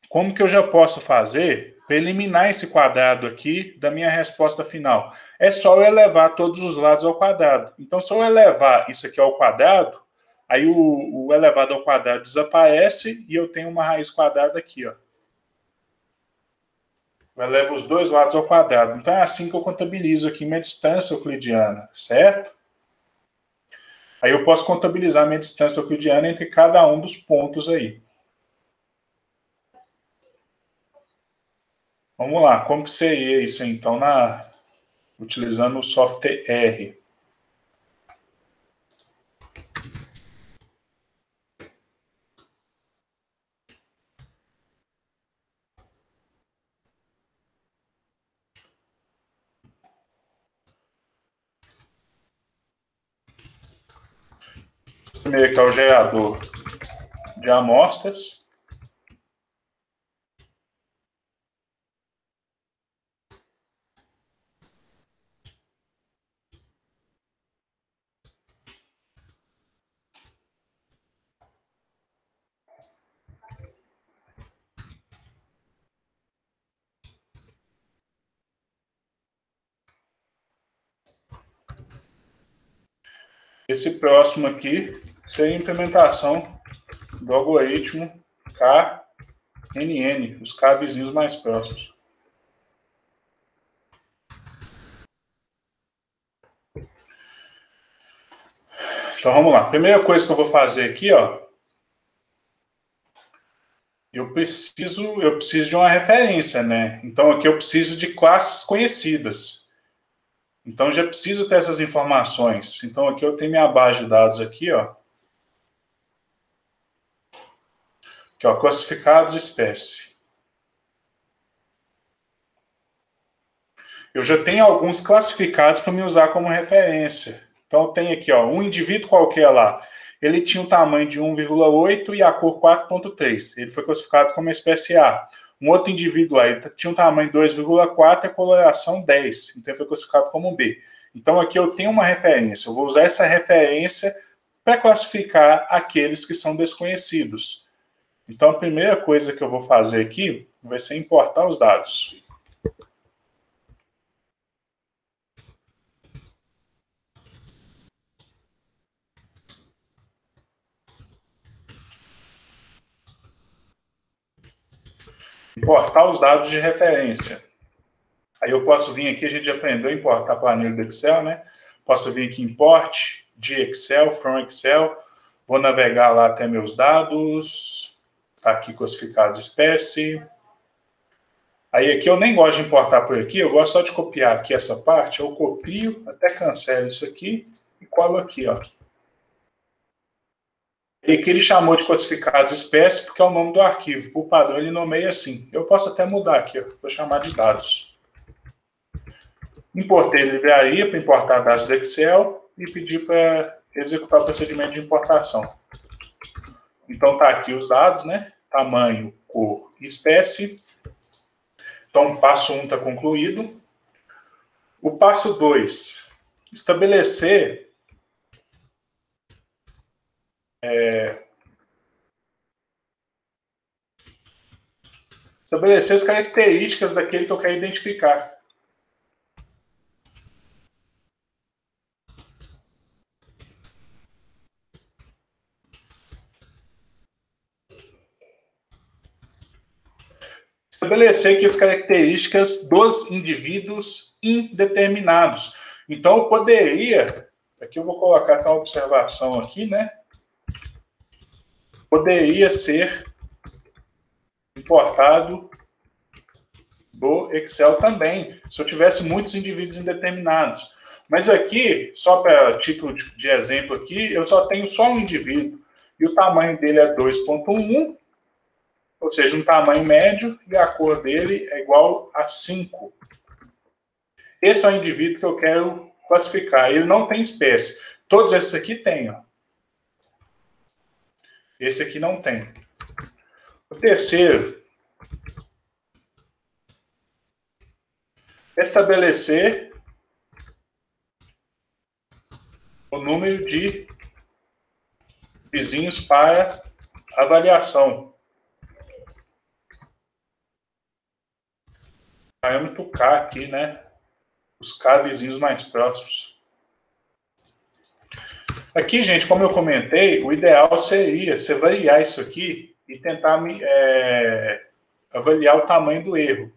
como que eu já posso fazer para eliminar esse quadrado aqui da minha resposta final? É só eu elevar todos os lados ao quadrado. Então, se eu elevar isso aqui ao quadrado, aí o elevado ao quadrado desaparece e eu tenho uma raiz quadrada aqui, ó. Eu elevo os dois lados ao quadrado. Então, é assim que eu contabilizo aqui minha distância euclidiana, certo? Aí eu posso contabilizar minha distância euclidiana entre cada um dos pontos aí. Vamos lá, como que seria isso então utilizando o software R? Primeiro que é o gerador de amostras. Esse próximo aqui seria a implementação do algoritmo KNN, os K vizinhos mais próximos. Então vamos lá. Primeira coisa que eu vou fazer aqui, ó, eu preciso de uma referência, né? Então aqui eu preciso de classes conhecidas. Então já preciso ter essas informações. Então aqui eu tenho minha base de dados aqui, ó. Aqui, ó, classificados espécie. Eu já tenho alguns classificados para me usar como referência. Então, eu tenho aqui, ó, um indivíduo qualquer lá. Ele tinha um tamanho de 1,8 e a cor 4,3. Ele foi classificado como espécie A. Um outro indivíduo lá, ele tinha um tamanho de 2,4 e a coloração 10. Então, ele foi classificado como B. Então, aqui eu tenho uma referência. Eu vou usar essa referência para classificar aqueles que são desconhecidos. Então, a primeira coisa que eu vou fazer aqui vai ser importar os dados. Importar os dados de referência. Aí eu posso vir aqui, a gente aprendeu a importar a planilha do Excel, né? Posso vir aqui, import, de Excel, from Excel. Vou navegar lá até meus dados. Está aqui classificados espécie. Aí aqui eu nem gosto de importar por aqui, eu gosto só de copiar aqui essa parte. Eu copio, até cancelo isso aqui e colo aqui, ó. E aqui ele chamou de classificados espécie porque é o nome do arquivo. Por padrão ele nomeia assim. Eu posso até mudar aqui, ó. Vou chamar de dados. Importei livraria para importar dados do Excel e pedir para executar o procedimento de importação. Então tá aqui os dados, né? Tamanho, cor e espécie. Então o passo 1 está concluído. O passo 2, estabelecer as características daquele que eu quero identificar. Estabelecer aqui as características dos indivíduos indeterminados. Então, eu poderia... Aqui eu vou colocar uma observação aqui, né? Poderia ser importado do Excel também, se eu tivesse muitos indivíduos indeterminados. Mas aqui, só para título de exemplo aqui, eu só tenho só um indivíduo. E o tamanho dele é 2.1, ou seja, um tamanho médio, e a cor dele é igual a 5. Esse é o indivíduo que eu quero classificar. Ele não tem espécie. Todos esses aqui têm, ó. Esse aqui não tem. O terceiro, estabelecer o número de vizinhos para avaliação. Parâmetro K aqui, né? Os K vizinhos mais próximos. Aqui, gente, como eu comentei, o ideal seria você variar isso aqui e tentar avaliar o tamanho do erro.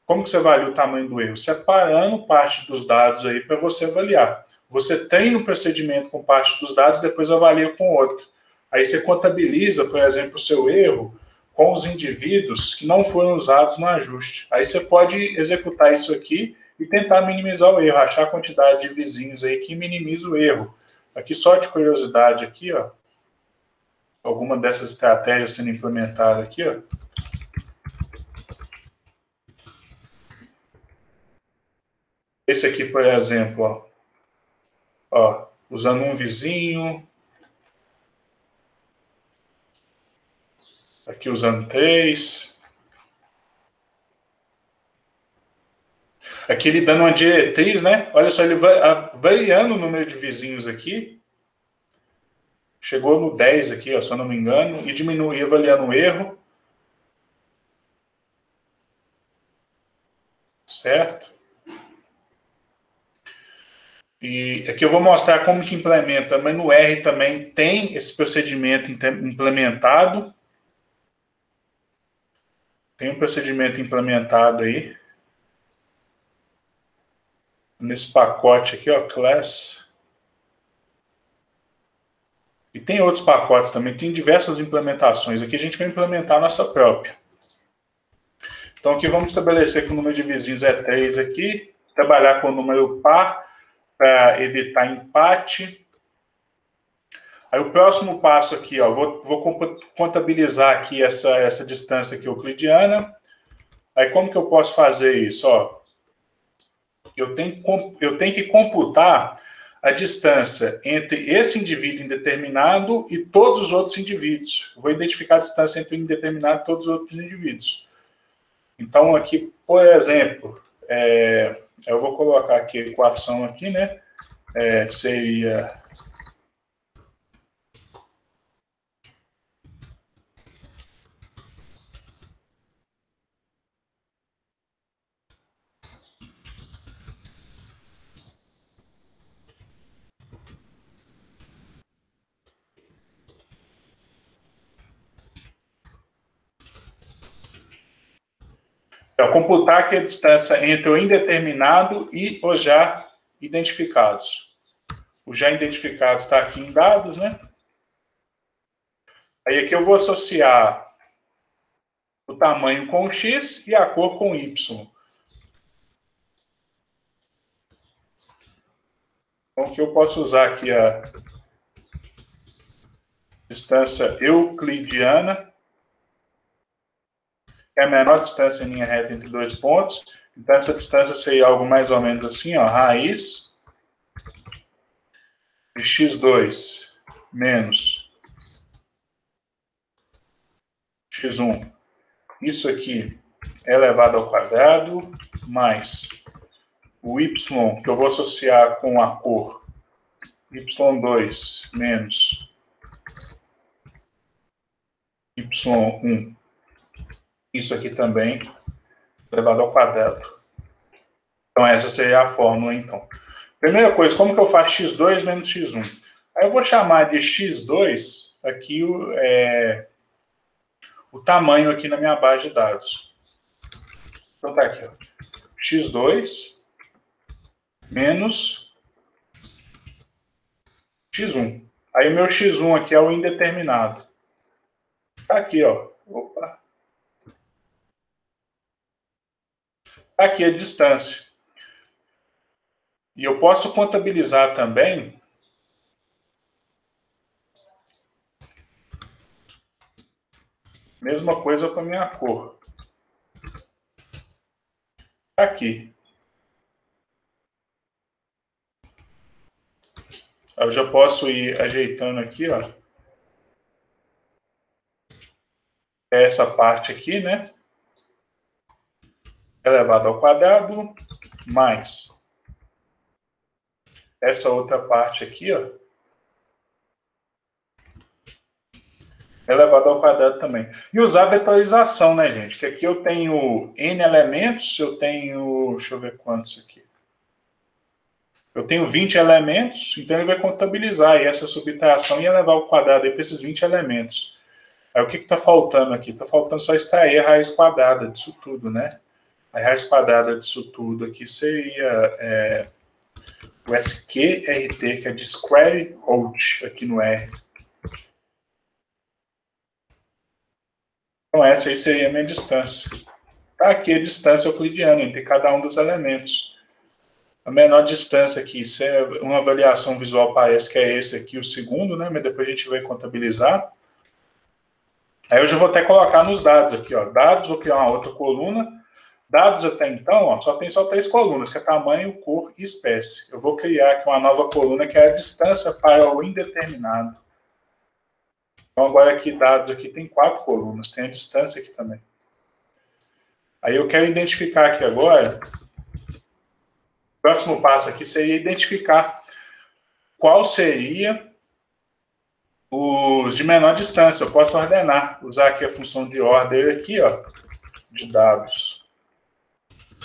Como que você avalia o tamanho do erro? Separando parte dos dados aí para você avaliar. Você treina o procedimento com parte dos dados, depois avalia com outro. Aí você contabiliza, por exemplo, o seu erro com os indivíduos que não foram usados no ajuste. Aí você pode executar isso aqui e tentar minimizar o erro, achar a quantidade de vizinhos aí que minimiza o erro. Aqui só de curiosidade aqui, ó, alguma dessas estratégias sendo implementada aqui, ó. Esse aqui, por exemplo, ó, usando um vizinho. Aqui usando 3. Aqui ele dando uma diretriz, né? Olha só, ele vai variando o número de vizinhos aqui. Chegou no 10 aqui, ó, se eu não me engano, e diminuir avaliando o erro. Certo? E aqui eu vou mostrar como que implementa, mas no R também tem esse procedimento implementado. Tem um procedimento implementado aí. Nesse pacote aqui, ó, class. E tem outros pacotes também, tem diversas implementações. Aqui a gente vai implementar a nossa própria. Então aqui vamos estabelecer que o número de vizinhos é 3 aqui. Trabalhar com o número par para evitar empate. Aí o próximo passo aqui, ó, vou contabilizar aqui essa distância aqui euclidiana. Aí como que eu posso fazer isso? Ó, eu tenho que computar a distância entre esse indivíduo indeterminado e todos os outros indivíduos. Eu vou identificar a distância entre o indeterminado e todos os outros indivíduos. Então aqui, por exemplo, eu vou colocar aqui a equação aqui, né? Seria É computar aqui a distância entre o indeterminado e os já identificados. O já identificado está aqui em dados, né? Aí aqui eu vou associar o tamanho com X e a cor com Y. Então, aqui eu posso usar aqui a distância euclidiana, que é a menor distância em linha reta entre dois pontos. Então, essa distância seria algo mais ou menos assim, ó, raiz de x2 menos x1. Isso aqui é elevado ao quadrado, mais o y, que eu vou associar com a cor, y2 menos y1. Isso aqui também elevado ao quadrado. Então, essa seria a fórmula, então. Primeira coisa, como que eu faço x2 menos x1? Aí eu vou chamar de x2 aqui o tamanho aqui na minha base de dados. Então, tá aqui, ó. x2 menos x1. Aí o meu x1 aqui é o indeterminado. Tá aqui, ó. Opa. Tá aqui a distância. E eu posso contabilizar também mesma coisa com a minha cor. Tá aqui. Eu já posso ir ajeitando aqui, ó. Essa parte aqui, né? Elevado ao quadrado, mais essa outra parte aqui, ó. Elevado ao quadrado também. E usar vetorização, né, gente? Que aqui eu tenho N elementos, eu tenho... Deixa eu ver quantos aqui. Eu tenho 20 elementos, então ele vai contabilizar aí essa subtração e elevar ao quadrado aí para esses 20 elementos. Aí o que está faltando aqui? Está faltando só extrair a raiz quadrada disso tudo, né? A raiz quadrada disso tudo aqui seria o SQRT, que é de Square Root, aqui no R. Então essa aí seria a minha distância. Tá aqui a distância euclidiana entre cada um dos elementos. A menor distância aqui, se é uma avaliação visual, parece que é esse aqui, o segundo, né? Mas depois a gente vai contabilizar. Aí eu já vou até colocar nos dados aqui, ó. Dados, vou criar uma outra coluna. Dados até então, ó, só tem 3 colunas, que é tamanho, cor e espécie. Eu vou criar aqui uma nova coluna, que é a distância para o indeterminado. Então agora aqui, dados aqui, tem 4 colunas, tem a distância aqui também. Aí eu quero identificar aqui agora... O próximo passo aqui seria identificar qual seria os de menor distância. Eu posso ordenar, usar aqui a função de order aqui, ó, de dados.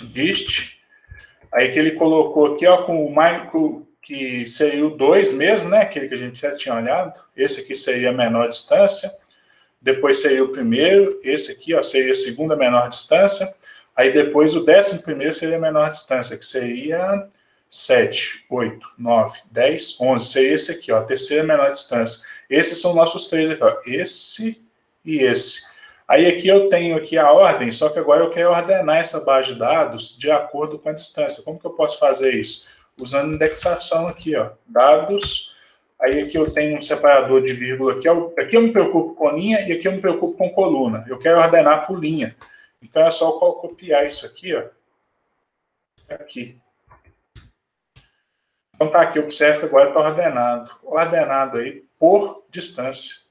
Dist. Aí que ele colocou aqui, ó, com o micro, que seria o 2 mesmo, né? Aquele que a gente já tinha olhado. Esse aqui seria a menor distância. Depois seria o primeiro. Esse aqui, ó, seria a segunda menor distância. Aí depois o 11º seria a menor distância, que seria 7, 8, 9, 10, 11. Seria esse aqui, ó, a terceira menor distância. Esses são nossos 3 aqui, ó, esse e esse. Aí aqui eu tenho aqui a ordem, só que agora eu quero ordenar essa base de dados de acordo com a distância. Como que eu posso fazer isso? Usando indexação aqui, ó, dados. Aí aqui eu tenho um separador de vírgula aqui. Aqui eu me preocupo com linha e aqui eu me preocupo com coluna. Eu quero ordenar por linha. Então é só eu copiar isso aqui, ó. Aqui. Então tá aqui, observe que agora está ordenado. Ordenado aí por distância.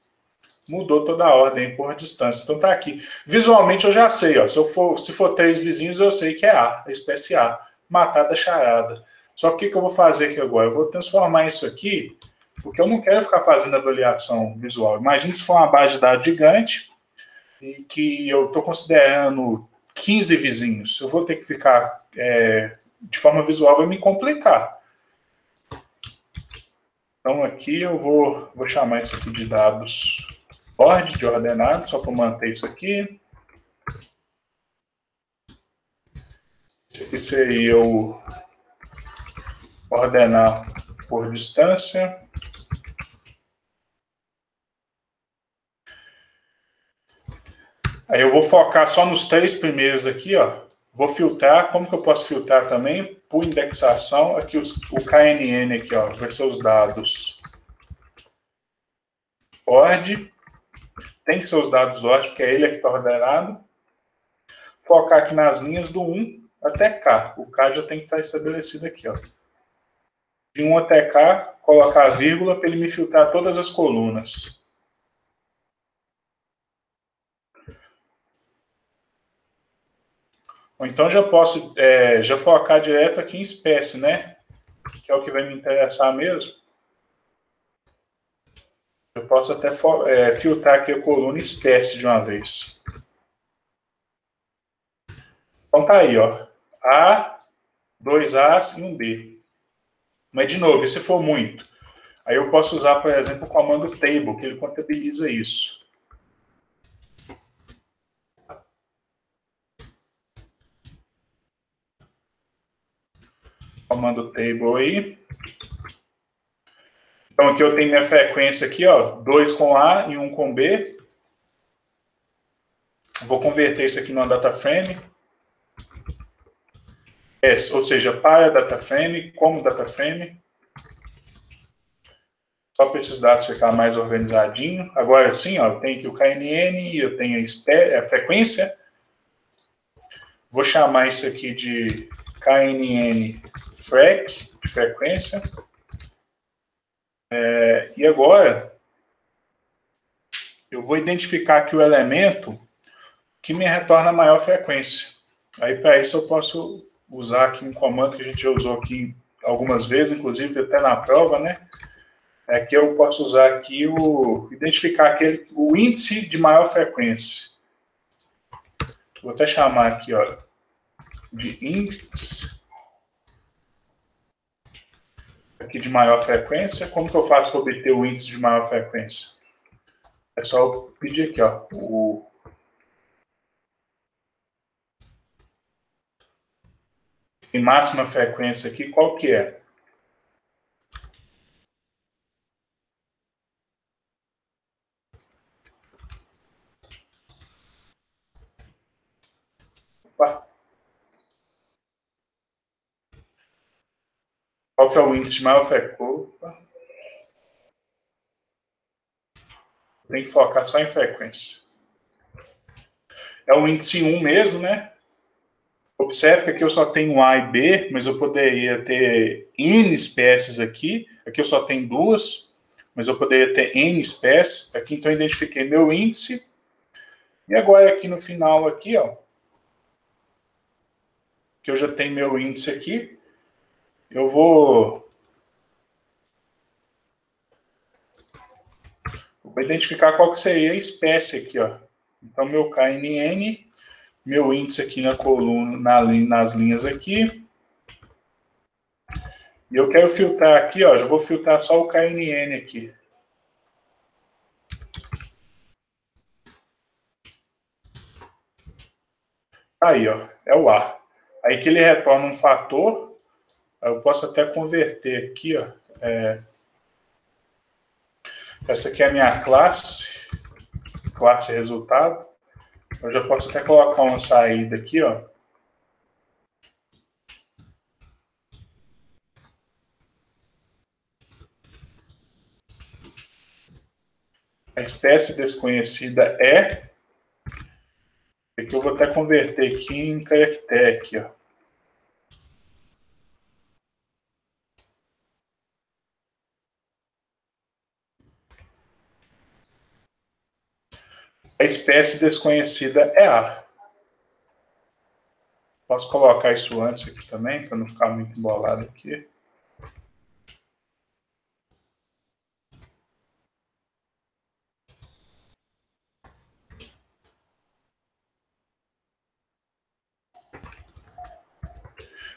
Mudou toda a ordem por distância. Então tá aqui. Visualmente eu já sei, ó. Se for 3 vizinhos, eu sei que é A, a espécie A. Matada charada. Só que o que eu vou fazer aqui agora? Eu vou transformar isso aqui, porque eu não quero ficar fazendo avaliação visual. Imagina se for uma base de dados gigante e que eu estou considerando 15 vizinhos. Eu vou ter que ficar de forma visual, vai me complicar. Então aqui eu vou chamar isso aqui de dados ordem, de ordenado, só para manter isso aqui. Esse aí eu ordenar por distância. Aí eu vou focar só nos 3 primeiros aqui, ó. Vou filtrar. Como que eu posso filtrar também? Por indexação, aqui o KNN aqui, ó. Vai ser os dados ORD. Tem que ser os dados ORD, porque é ele que está ordenado. Focar aqui nas linhas do 1 até K. O K já tem que estar estabelecido aqui, ó. De 1 até K, colocar a vírgula para ele me filtrar todas as colunas. Ou então já posso já focar direto aqui em espécie, né? Que é o que vai me interessar mesmo. Eu posso até filtrar aqui a coluna espécie de uma vez. Então tá aí, ó. A, 2 As e um D. Mas, de novo, se for muito, aí eu posso usar, por exemplo, o comando table, que ele contabiliza isso. Comando table aí. Então aqui eu tenho minha frequência aqui, ó, 2 com A e 1 com B. Vou converter isso aqui numa data frame. Ou seja, para data frame, como data frame. Só para esses dados ficar mais organizadinho. Agora sim, ó, eu tenho aqui o KNN, eu tenho a frequência. Vou chamar isso aqui de KNN frec, frequência. E agora, eu vou identificar aqui o elemento que me retorna a maior frequência. Aí, para isso, eu posso usar aqui um comando que a gente já usou aqui algumas vezes, inclusive até na prova, né? É que eu posso usar aqui identificar o índice de maior frequência. Vou até chamar aqui, ó, de índice aqui de maior frequência. Como que eu faço para obter o índice de maior frequência? É só eu pedir aqui, ó, em máxima frequência aqui, qual que é? Opa. Qual que é o índice de maior frequência? Tem que focar só em frequência. É o índice 1 mesmo, né? Observe que aqui eu só tenho A e B, mas eu poderia ter N espécies aqui. Aqui eu só tenho 2, mas eu poderia ter N espécies. Aqui então eu identifiquei meu índice. E agora aqui no final, aqui, ó, que eu já tenho meu índice aqui, eu vou identificar qual que seria a espécie aqui, ó. Então, meu KNN, meu índice aqui na coluna, nas linhas aqui. E eu quero filtrar aqui, ó, já vou filtrar só o KNN aqui. Aí, ó, é o A. Aí que ele retorna um fator, eu posso até converter aqui, ó. Essa aqui é a minha classe resultado. Eu já posso até colocar uma saída aqui, ó. A espécie desconhecida é. Aqui eu vou até converter aqui em caractere aqui, ó. A espécie desconhecida é A. Posso colocar isso antes aqui também, para não ficar muito embolado aqui.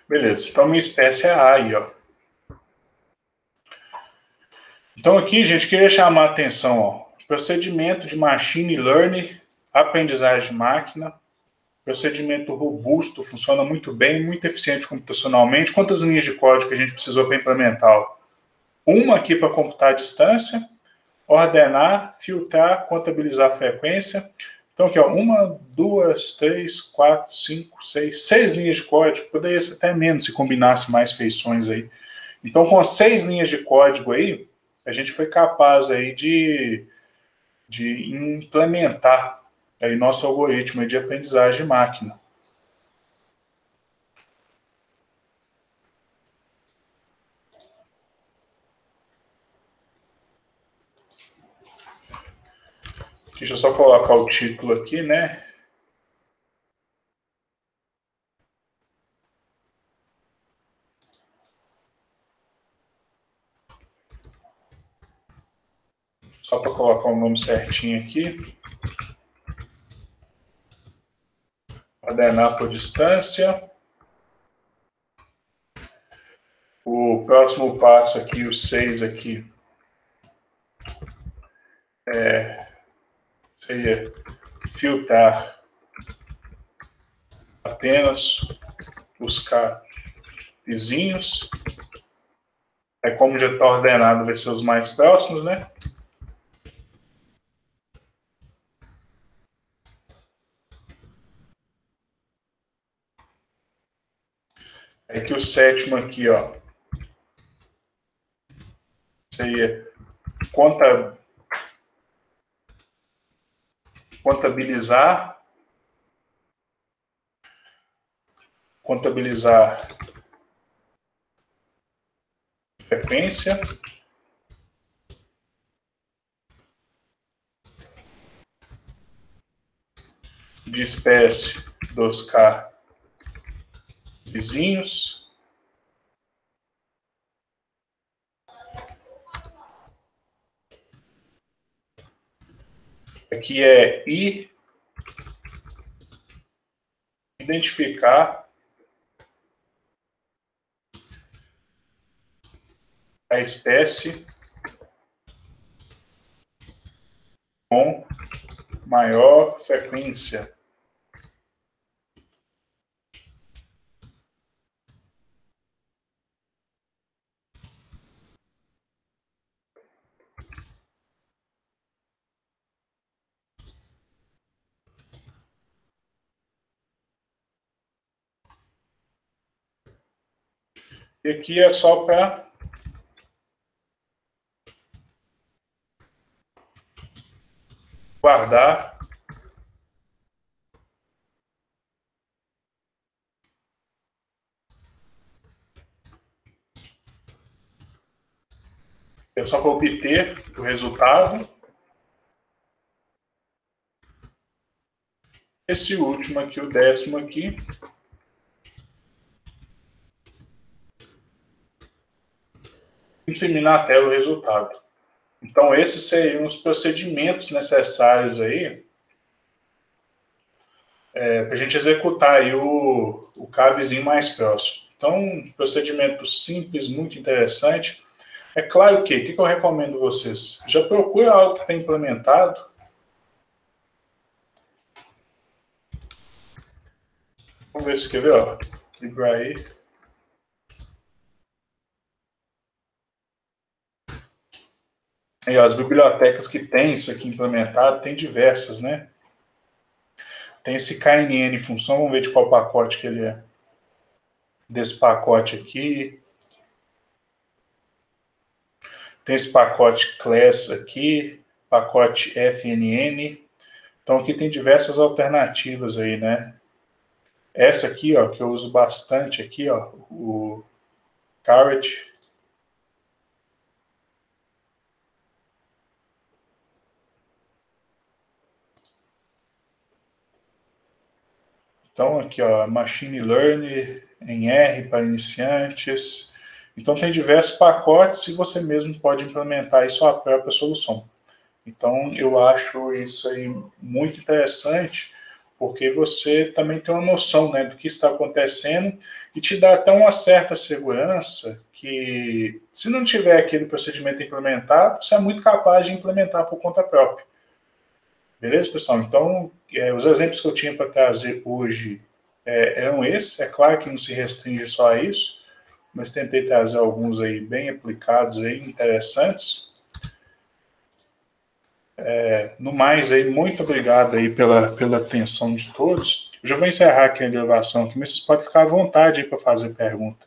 Beleza, então minha espécie é A aí, ó. Então aqui, gente, queria chamar a atenção, ó. Procedimento de machine learning, aprendizagem de máquina. procedimento robusto, funciona muito bem, muito eficiente computacionalmente. Quantas linhas de código que a gente precisou para implementar? Uma aqui para computar a distância, ordenar, filtrar, contabilizar a frequência. Então, aqui, ó, 1, 2, 3, 4, 5, 6, 6 linhas de código. Poderia ser até menos se combinasse mais feições aí. Então, com as 6 linhas de código aí, a gente foi capaz aí de implementar aí nosso algoritmo de aprendizagem de máquina. Deixa eu só colocar o título aqui, né? Só para colocar o nome certinho aqui. Ordenar por distância. O próximo passo aqui, o 6 aqui, seria filtrar apenas buscar vizinhos. Aí, como já está ordenado, vai ser os mais próximos, né? Aí que o sétimo aqui, ó, seria contabilizar frequência, de espécie dos K vizinhos. Aqui é identificar a espécie com maior frequência. E aqui é só para guardar é só para obter o resultado. Esse último aqui, o 10º aqui, imprimir na tela o resultado. Então, esses seriam os procedimentos necessários aí para a gente executar aí o cavezinho mais próximo. Então, um procedimento simples, muito interessante. É claro que, o que eu recomendo vocês? Já procura algo que está implementado. Vamos ver se quer ver, ó. Libra aí. E ó, as bibliotecas que tem isso aqui implementado, tem diversas, né? Tem esse KNN em função, vamos ver de qual pacote que ele é. Desse pacote aqui. Tem esse pacote Class aqui, pacote FNN. Então aqui tem diversas alternativas aí, né? Essa aqui, ó, que eu uso bastante aqui, ó, o Caret. Então aqui, ó, Machine Learning em R para iniciantes. Então tem diversos pacotes e você mesmo pode implementar aí sua própria solução. Então eu acho isso aí muito interessante, porque você também tem uma noção, né, do que está acontecendo e te dá até uma certa segurança que, se não tiver aquele procedimento implementado, você é muito capaz de implementar por conta própria. Beleza, pessoal? Então, os exemplos que eu tinha para trazer hoje eram esses. É claro que não se restringe só a isso, mas tentei trazer alguns aí bem aplicados, aí, interessantes. No mais, aí, muito obrigado aí pela atenção de todos. Eu já vou encerrar aqui a gravação, aqui, mas vocês podem ficar à vontade aí para fazer pergunta.